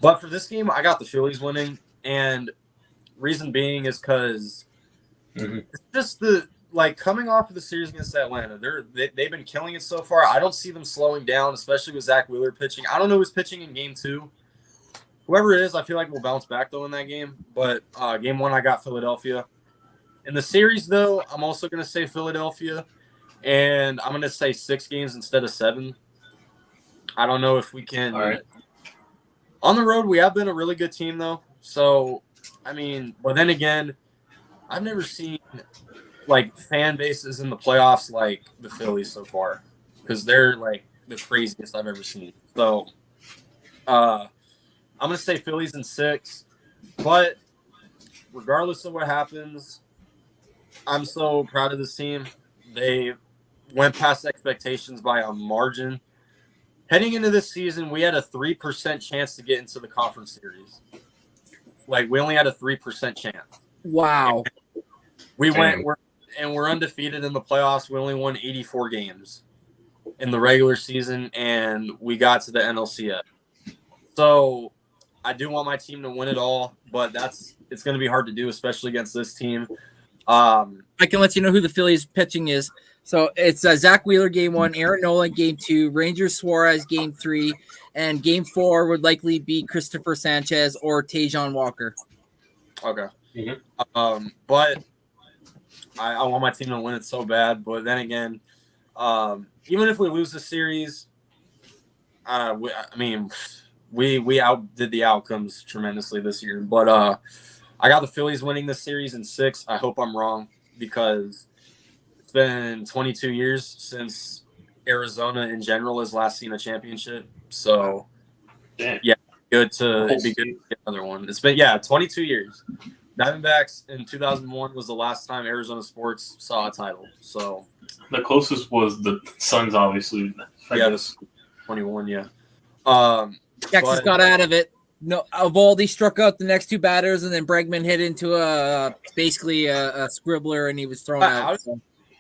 But for this game, I got the Phillies winning. And reason being is because it's just coming off of the series against Atlanta, they've been killing it so far. I don't see them slowing down, especially with Zach Wheeler pitching. I don't know who's pitching in game 2. Whoever it is, I feel like we'll bounce back, though, in that game. But game 1, I got Philadelphia. In the series, though, I'm also going to say Philadelphia. And I'm going to say 6 games instead of 7. I don't know if we can. All right. On the road, we have been a really good team, though. So, I mean, but then again, I've never seen, fan bases in the playoffs like the Phillies so far. Because they're, the craziest I've ever seen. So, I'm going to say Phillies in 6, but regardless of what happens, I'm so proud of this team. They went past expectations by a margin. Heading into this season, we had a 3% chance to get into the conference series. We only had a 3% chance. Wow. We're undefeated in the playoffs. We only won 84 games in the regular season, and we got to the NLCS. So I do want my team to win it all, but it's going to be hard to do, especially against this team. I can let you know who the Phillies pitching is. So it's Zach Wheeler game 1, Aaron Nola game 2, Ranger Suarez game 3, and game 4 would likely be Christopher Sanchez or Tajon Walker. Okay. But I want my team to win it so bad. But then again, even if we lose the series, we outdid the outcomes tremendously this year. But I got the Phillies winning this series in 6. I hope I'm wrong because it's been 22 years since Arizona in general has last seen a championship. So, yeah, it'd be good to get another one. It's been 22 years. Diamondbacks in 2001 was the last time Arizona sports saw a title. So the closest was the Suns, obviously. I guess 21. Yeah. Texas got out of it. No, Evaldi struck out the next 2 batters, and then Bregman hit into basically a scribbler, and he was thrown out.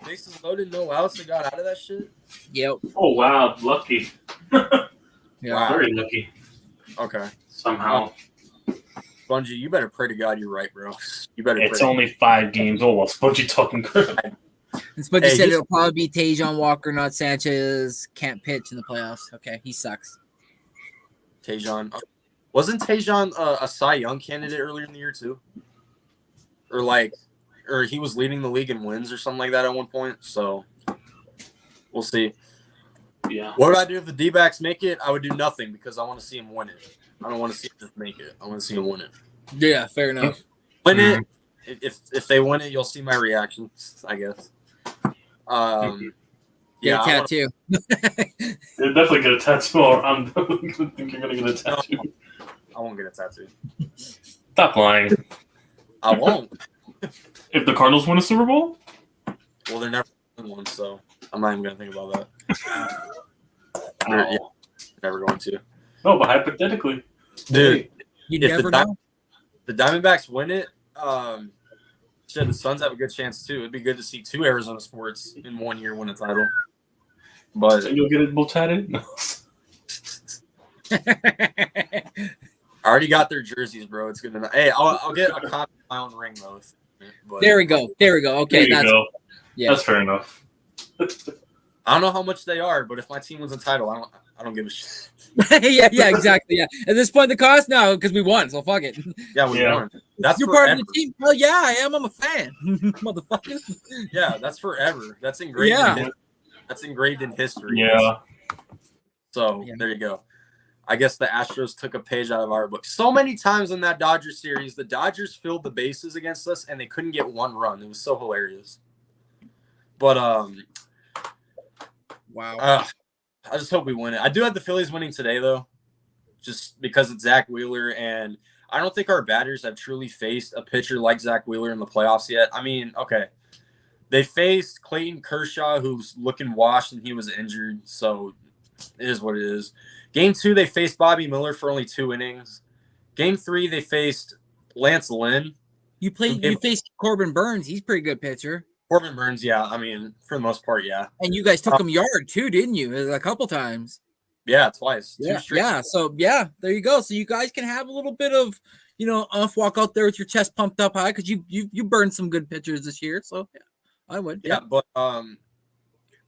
Bases loaded, no outs. They got out of that shit. Yep. Oh wow, lucky. Yeah, wow. Very lucky. Okay. Somehow. Spongy, you better pray to God you're right, bro. You better. It's only 5 games. Oh well, Spongy talking crap. And Spongy said it'll probably be Tajon Walker, not Sanchez. Can't pitch in the playoffs. Okay, he sucks. Tajon. Wasn't Tajon a Cy Young candidate earlier in the year too? Or he was leading the league in wins or something like that at one point. So we'll see. Yeah. What would I do if the D-backs make it? I would do nothing because I want to see him win it. I don't want to see him just make it. I want to see him win it. Yeah, fair enough. Win it. If they win it, you'll see my reactions, I guess. Yeah, tattoo. You're definitely get a tattoo. Or I'm definitely gonna think you're gonna get a tattoo. No, I won't get a tattoo. Stop lying. I won't. If the Cardinals win a Super Bowl? Well, they're never win one, so I'm not even gonna think about that. Oh. Never going to. No, but hypothetically, dude, you never know. The Diamondbacks win it. The Suns have a good chance too. It'd be good to see 2 Arizona sports in 1 year win a title. But and you'll get it both tatted? No. I already got their jerseys, bro. It's gonna. Hey, I'll get a copy of my own ring though. But, there we go. Okay, there you go. Yeah, that's fair enough. I don't know how much they are, but if my team wins a title, I don't give a shit. yeah, exactly. Yeah. At this point, the cost now because we won, so fuck it. Yeah, we won. That's you're forever. part of the team. Hell yeah, I am. I'm a fan, motherfucker. Yeah, that's forever. That's engraved. Yeah. That's engraved in history. Yeah. So there you go. I guess the Astros took a page out of our book. So many times in that Dodgers series, the Dodgers filled the bases against us, and they couldn't get 1 run. It was so hilarious. But wow. I just hope we win it. I do have the Phillies winning today, though, just because it's Zach Wheeler, and I don't think our batters have truly faced a pitcher like Zach Wheeler in the playoffs yet. I mean, okay, they faced Clayton Kershaw, who's looking washed, and he was injured, so it is what it is. Game 2, they faced Bobby Miller for only 2 innings. Game 3, they faced Lance Lynn. You faced Corbin Burns. He's a pretty good pitcher. Corbin Burns, yeah. I mean, for the most part, yeah. And you guys took him yard too, didn't you? A couple times. Yeah, twice. Yeah, 2 straight. yeah. So yeah, there you go. So you guys can have a little bit of, walk out there with your chest pumped up high because you burned some good pitchers this year. So yeah, I would. Yeah, but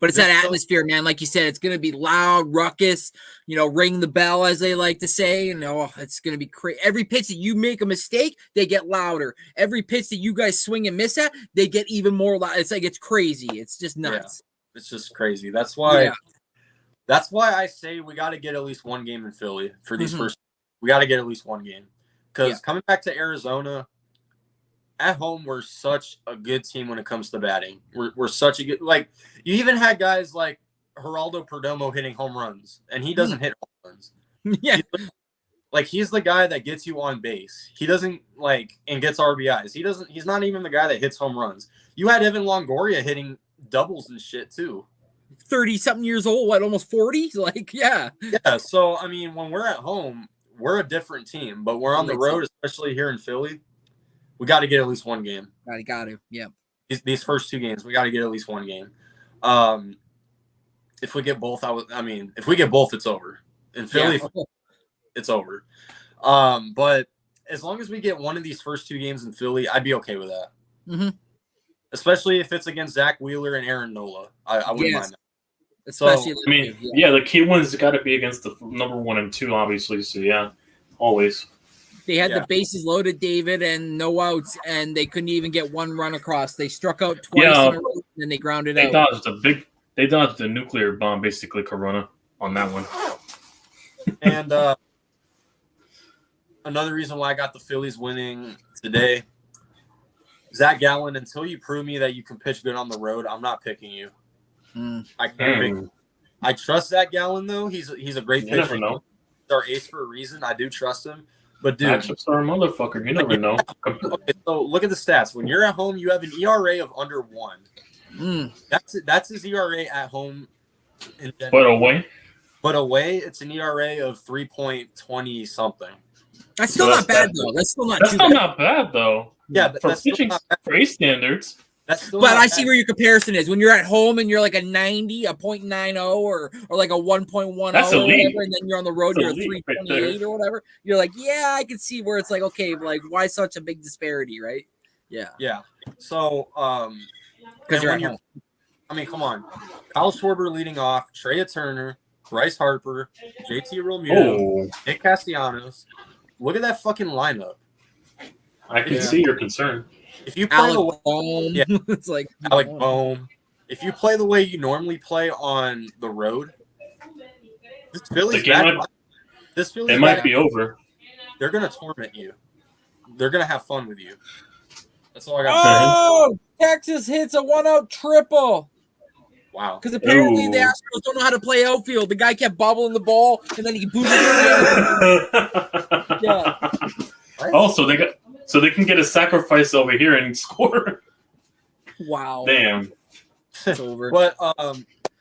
it's that atmosphere, man. Like you said, it's gonna be loud, ruckus. Ring the bell, as they like to say. And it's gonna be crazy. Every pitch that you make a mistake, they get louder. Every pitch that you guys swing and miss at, they get even more loud. It's like it's crazy. It's just nuts. Yeah, it's just crazy. That's why. Yeah. That's why I say we got to get at least one game in Philly for these first. We got to get at least one game because coming back to Arizona, at home we're such a good team when it comes to batting. We're such a good you even had guys like Geraldo Perdomo hitting home runs, and he doesn't hit home runs. Yeah, he's the guy that gets you on base. He doesn't and gets RBIs. He's not even the guy that hits home runs. You had Evan Longoria hitting doubles and shit too. 30-something years old, almost 40? Yeah. Yeah, so, I mean, when we're at home, we're a different team. But we're on the road, especially here in Philly, we got to get at least one game. Got to, yeah. These first 2 games, we got to get at least one game. If we get both, if we get both, it's over. In Philly, it's over. But as long as we get one of these first 2 games in Philly, I'd be okay with that. Mm-hmm. Especially if it's against Zach Wheeler and Aaron Nola. I wouldn't mind that. Especially, the key one's got to be against the number 1 and 2, obviously. So yeah, always. They had the bases loaded, David, and no outs, and they couldn't even get one run across. They struck out twice in a row, and then they grounded out. They dodged a nuclear bomb, basically, Corona, on that one. And another reason why I got the Phillies winning today, Zach Gallen. Until you prove me that you can pitch good on the road, I'm not picking you. I can't. I trust Zach Gallen though. He's a great pitcher. Never know. He's our ace for a reason. I do trust him. But dude, matchups are a motherfucker. You never know. Okay, so look at the stats. When you're at home, you have an ERA of under 1. That's his ERA at home. But away, it's an ERA of 3.20 something. That's still not bad though. That's still not bad though. Yeah, but for pitching standards. But I see where your comparison is. When you're at home and you're like a 90, a 0.90, or like a 1.10 that's or elite. whatever, and then you're on the road, you're a 328 or whatever. You're like, yeah, I can see where it's like, okay, why such a big disparity, right? Yeah. Yeah. So, because you're at home. I mean, come on. Kyle Schwarber leading off, Trea Turner, Bryce Harper, JT Realmuto, Nick Castellanos. Look at that fucking lineup. I can see your concern. If you play it's like Alec Bohm. If you play the way you normally play on the road, this Philly's might be over. They're gonna torment you. They're gonna have fun with you. That's all I got to say. Oh, Texas hits a 1-out triple. Wow. Because apparently the Astros don't know how to play outfield. The guy kept bobbling the ball, and then he booted it. Yeah. Also, so they can get a sacrifice over here and score. Wow. Damn. It's over. But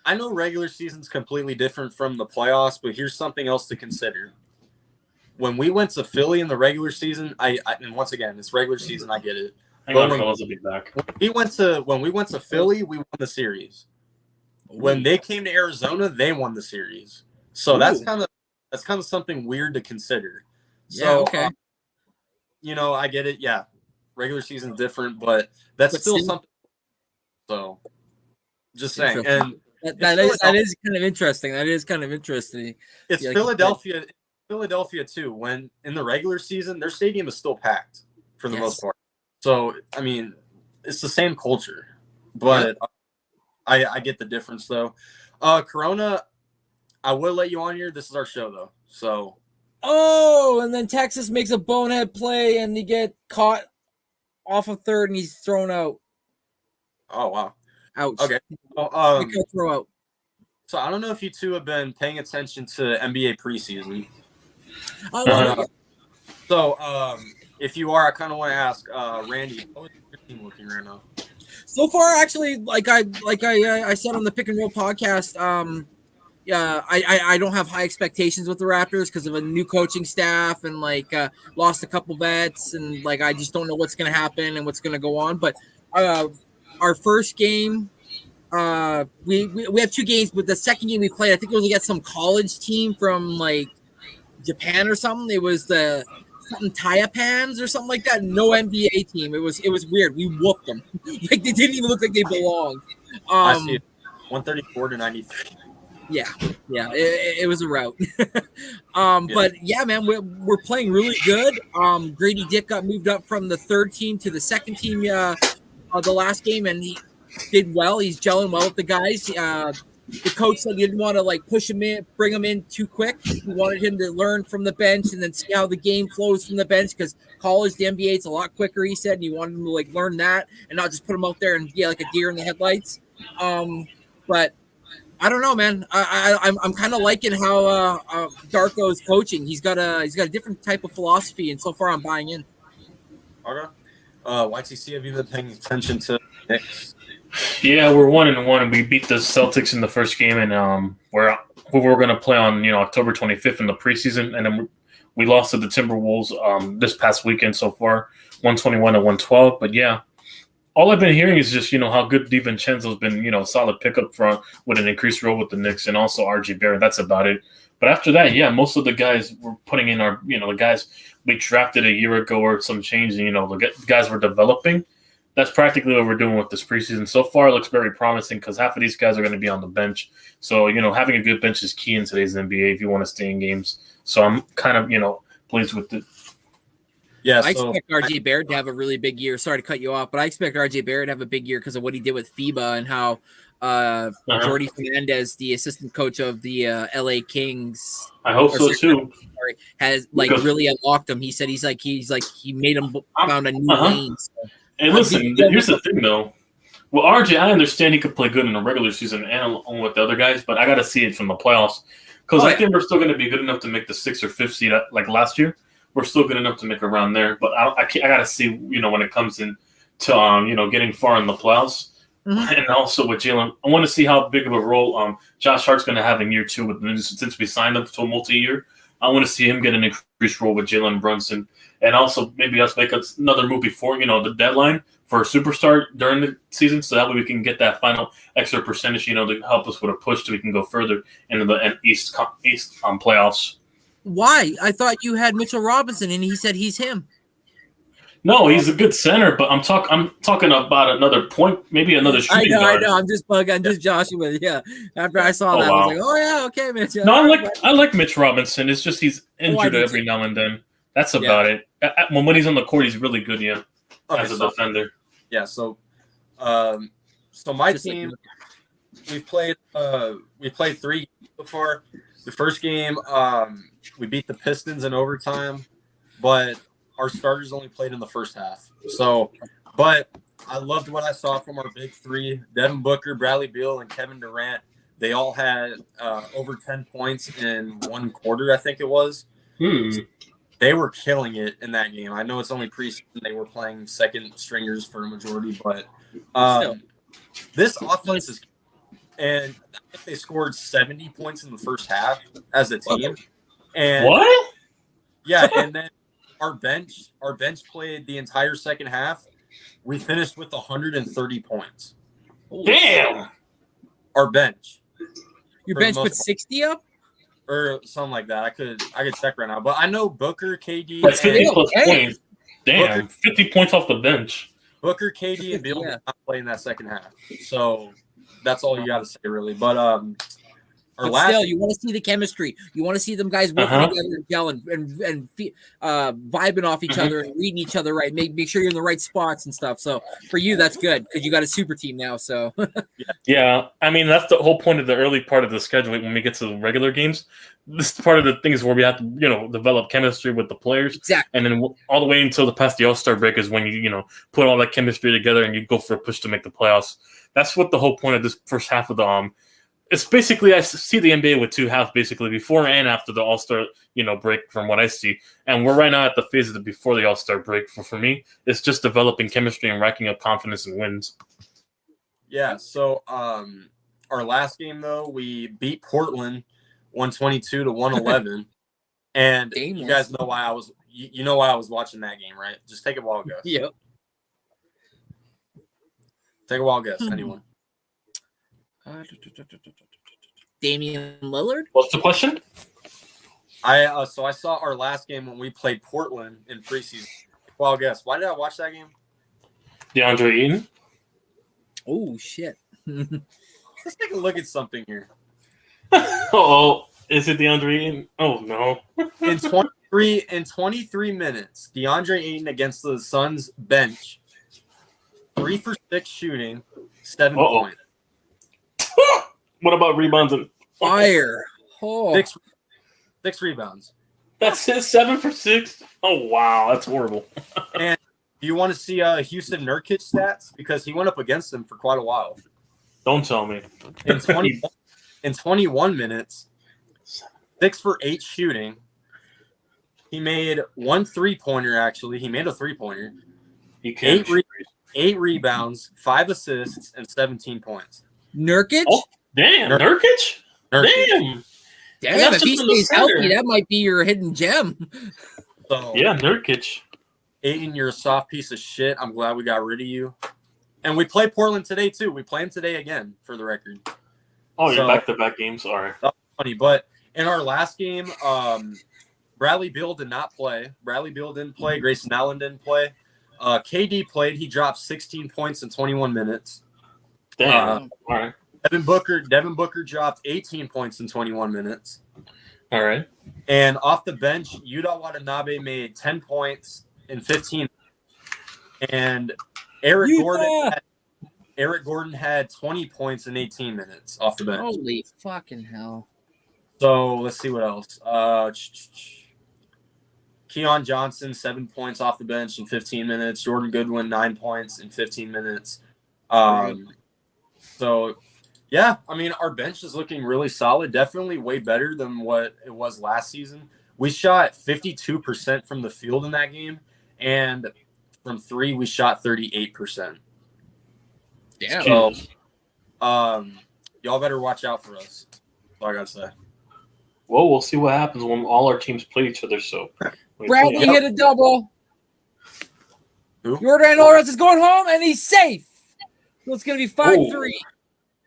I know regular season's completely different from the playoffs, but here's something else to consider. When we went to Philly in the regular season, and once again, it's regular season, I get it. Hang on, fellas, will be back. When we went to Philly, we won the series. When they came to Arizona, they won the series. So that's kind of something weird to consider. So, okay. I get it. Yeah, regular season's different, but that's still something. So, just saying. And that is kind of interesting. That is kind of interesting. It's Philadelphia. Philadelphia too. When in the regular season, their stadium is still packed for the most part. So, I mean, it's the same culture, but I get the difference though. Corona, I will let you on here. This is our show though. So. Oh, and then Texas makes a bonehead play and they get caught off of third and he's thrown out. Oh, wow. Ouch. Okay. Well, throw out. So I don't know if you two have been paying attention to NBA preseason. So if you are, I kind of want to ask Randy, how is your team looking right now? So far, actually, like I said on the Pick and Roll podcast, I don't have high expectations with the Raptors because of a new coaching staff and lost a couple bets and I just don't know what's going to happen and what's going to go on. But our first game. We have 2 games, but the second game we played, I think it was against some college team from like Japan or something. It was the something Taipans or something like that. No NBA team. It was weird. We whooped them. Like they didn't even look like they belonged. I see it. 134 to 93. Yeah, it was a rout. But yeah, man, we're playing really good. Grady Dick got moved up from the 3rd team to the 2nd team the last game, and he did well. He's gelling well with the guys. The coach said he didn't want to like push him in, bring him in too quick. He wanted him to learn from the bench and then see how the game flows from the bench, because college, the NBA, it's a lot quicker, he said, and he wanted him to like learn that and not just put him out there and be like a deer in the headlights. But I don't know, man. I'm kind of liking how Darko is coaching. He's got a different type of philosophy, and so far I'm buying in. Okay. YTC, have you been paying attention to Knicks? Yeah, we're 1-1, and we beat the Celtics in the first game, and we're going to play on October 25th in the preseason, and then we lost to the Timberwolves this past weekend so far, 121-112. But yeah, all I've been hearing is just how good DiVincenzo's been, a solid pickup front with an increased role with the Knicks, and also RJ Barrett. That's about it. But after that, yeah, most of the guys we're putting in our, the guys we drafted a year ago or some change, and the guys we're developing. That's practically what we're doing with this preseason. So far, it looks very promising because half of these guys are going to be on the bench. So, having a good bench is key in today's NBA if you want to stay in games. So I'm kind of, pleased with it. Yeah, I expect RJ Barrett to have a really big year. Sorry to cut you off, but I expect RJ Barrett to have a big year because of what he did with FIBA and how Jordi Fernandez, the assistant coach of the LA Kings, I hope so too, has really unlocked him. He said he's like he made him found a new lane. So. Hey, listen, here's the thing, though. Well, RJ, I understand he could play good in the regular season and along with the other guys, but I got to see it from the playoffs because I think we're still going to be good enough to make the 6th or 5th seed like last year. We're still good enough to make around there, but I got to see, when it comes in to, getting far in the playoffs. Mm-hmm. And also with Jalen, I want to see how big of a role Josh Hart's going to have in year 2 since we signed up to a multi-year. I want to see him get an increased role with Jalen Brunson. And also maybe us make another move before, the deadline for a superstar during the season. So that way we can get that final extra percentage, to help us with a push so we can go further into the East playoffs. Why? I thought you had Mitchell Robinson and he said he's him. No, he's a good center, but I'm talking about another point, maybe another shooting guard. I know. I'm just bugging. I'm just joshing with it. Yeah. After I saw that, I was like, oh yeah, okay, Mitch. No, I like Mitch Robinson. It's just he's injured every now and then. That's about it. When he's on the court, he's really good, as a defender. Yeah, so my team, we played 3 games so far. The first game, we beat the Pistons in overtime, but our starters only played in the first half. So, but I loved what I saw from our big 3, Devin Booker, Bradley Beal, and Kevin Durant. They all had over 10 points in 1 quarter, I think it was. They were killing it in that game. I know it's only preseason. They were playing second stringers for a majority, but this offense is – and I think they scored 70 points in the first half as a team. And what? Yeah, and then our bench played the entire second half. We finished with 130 points. Damn. Our bench. Your bench put 60 up? Or something like that. I could check right now. But I know Booker, KD. That's 50 plus points. Damn, Booker, 50 points off the bench. Booker, KD, and Beal did not play in that second half. So that's all you got to say, really. But still, you want to see the chemistry. You want to see them guys working together and gelling and vibing off each other and reading each other right. Make sure you're in the right spots and stuff. So for you, that's good because you got a super team now. So yeah, I mean that's the whole point of the early part of the schedule. When we get to the regular games, this is part of the things where we have to develop chemistry with the players. Exactly. And then all the way until past the All-Star break is when you put all that chemistry together and you go for a push to make the playoffs. That's what the whole point of this first half of the It's basically, I see the NBA with 2 halves, basically, before and after the All-Star, break from what I see. And we're right now at the phase of the before the All-Star break. For me, it's just developing chemistry and racking up confidence and wins. Yeah, so our last game, though, we beat Portland 122-111. And you guys know why I was why I was watching that game, right? Just take it while it goes. Yep. Take a wild guess. Anyone? Damian Lillard. What's the question? I saw our last game when we played Portland in preseason. Wild guess. Why did I watch that game? DeAndre Ayton. Oh shit. Let's take a look at something here. Oh, is it DeAndre Ayton? Oh no. In 23 minutes, DeAndre Ayton against the Suns bench, 3 for 6 shooting, 7 points. What about rebounds and Fire. Oh. 6 rebounds. That's his 7 for 6. Oh wow, that's horrible. And do you want to see Houston Nurkic stats? Because he went up against them for quite a while. Don't tell me. In 21 minutes, 6 for 8 shooting. He made 1 3-pointer, actually. He made a 3-pointer. You can't. 8 rebounds, 5 assists, and 17 points. Nurkic? Oh, damn, Nurkic? Damn. Damn, if he stays healthy, that might be your hidden gem. So, yeah, Nurkic. Aiden, you're a soft piece of shit. I'm glad we got rid of you. And we play Portland today, too. We play them today again, for the record. Oh, you're back-to-back games? All right. That's funny. But in our last game, Bradley Beal did not play. Bradley Beal didn't play. Grayson Allen didn't play. KD played. He dropped 16 points in 21 minutes. Damn. All right. Devin Booker dropped 18 points in 21 minutes. All right. And off the bench, Yuta Watanabe made 10 points in 15. And Eric Gordon had 20 points in 18 minutes off the bench. Holy fucking hell. So let's see what else. Keon Johnson, 7 points off the bench in 15 minutes. Jordan Goodwin, 9 points in 15 minutes. So, yeah, I mean, our bench is looking really solid. Definitely way better than what it was last season. We shot 52% from the field in that game. And from 3, we shot 38%. Damn. So, y'all better watch out for us. That's all I got to say. Well, we'll see what happens when all our teams play each other. So Bradley hit a double. Who? Jordan Lawrence is going home, and he's safe. So it's going to be 5-3.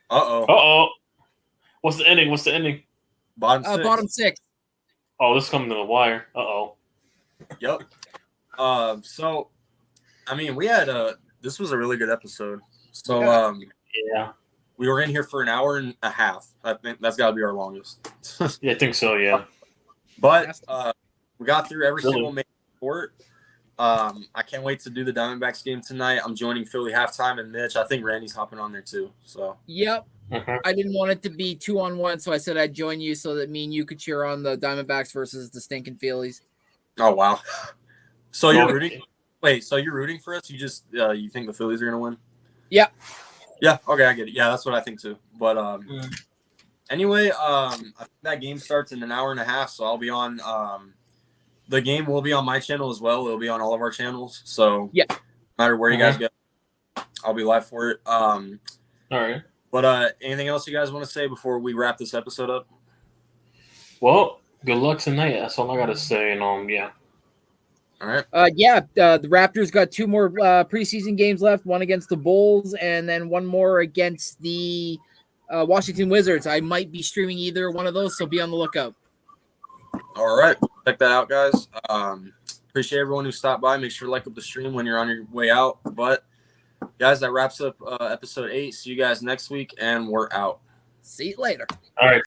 Uh-oh. What's the ending? Bottom 6. Oh, this is coming to the wire. Uh-oh. Yep. So, I mean, we had this was a really good episode. So, yeah. We were in here for an hour and a half. I think that's got to be our longest. Yeah, I think so, yeah. But we got through every single main sport. I can't wait to do the Diamondbacks game tonight. I'm joining Philly halftime and Mitch. I think Randy's hopping on there too. So. Yep. I didn't want it to be 2-on-1, so I said I'd join you so that me and you could cheer on the Diamondbacks versus the stinking Phillies. Oh, wow. So you're rooting? Wait, so you're rooting for us? You just you think the Phillies are going to win? Yeah. Yeah, okay, I get it. Yeah, that's what I think too. But anyway, I think that game starts in an hour and a half, so I'll be on the game will be on my channel as well. It'll be on all of our channels. So yeah, no matter where you guys go, I'll be live for it. All right. But anything else you guys want to say before we wrap this episode up? Well, good luck tonight. That's all I gotta say. And yeah. All right. The Raptors got 2 more preseason games left, one against the Bulls and then one more against the Washington Wizards. I might be streaming either one of those, so be on the lookout. All right. Check that out, guys. Appreciate everyone who stopped by. Make sure to like up the stream when you're on your way out. But, guys, that wraps up episode 8. See you guys next week, and we're out. See you later. All right.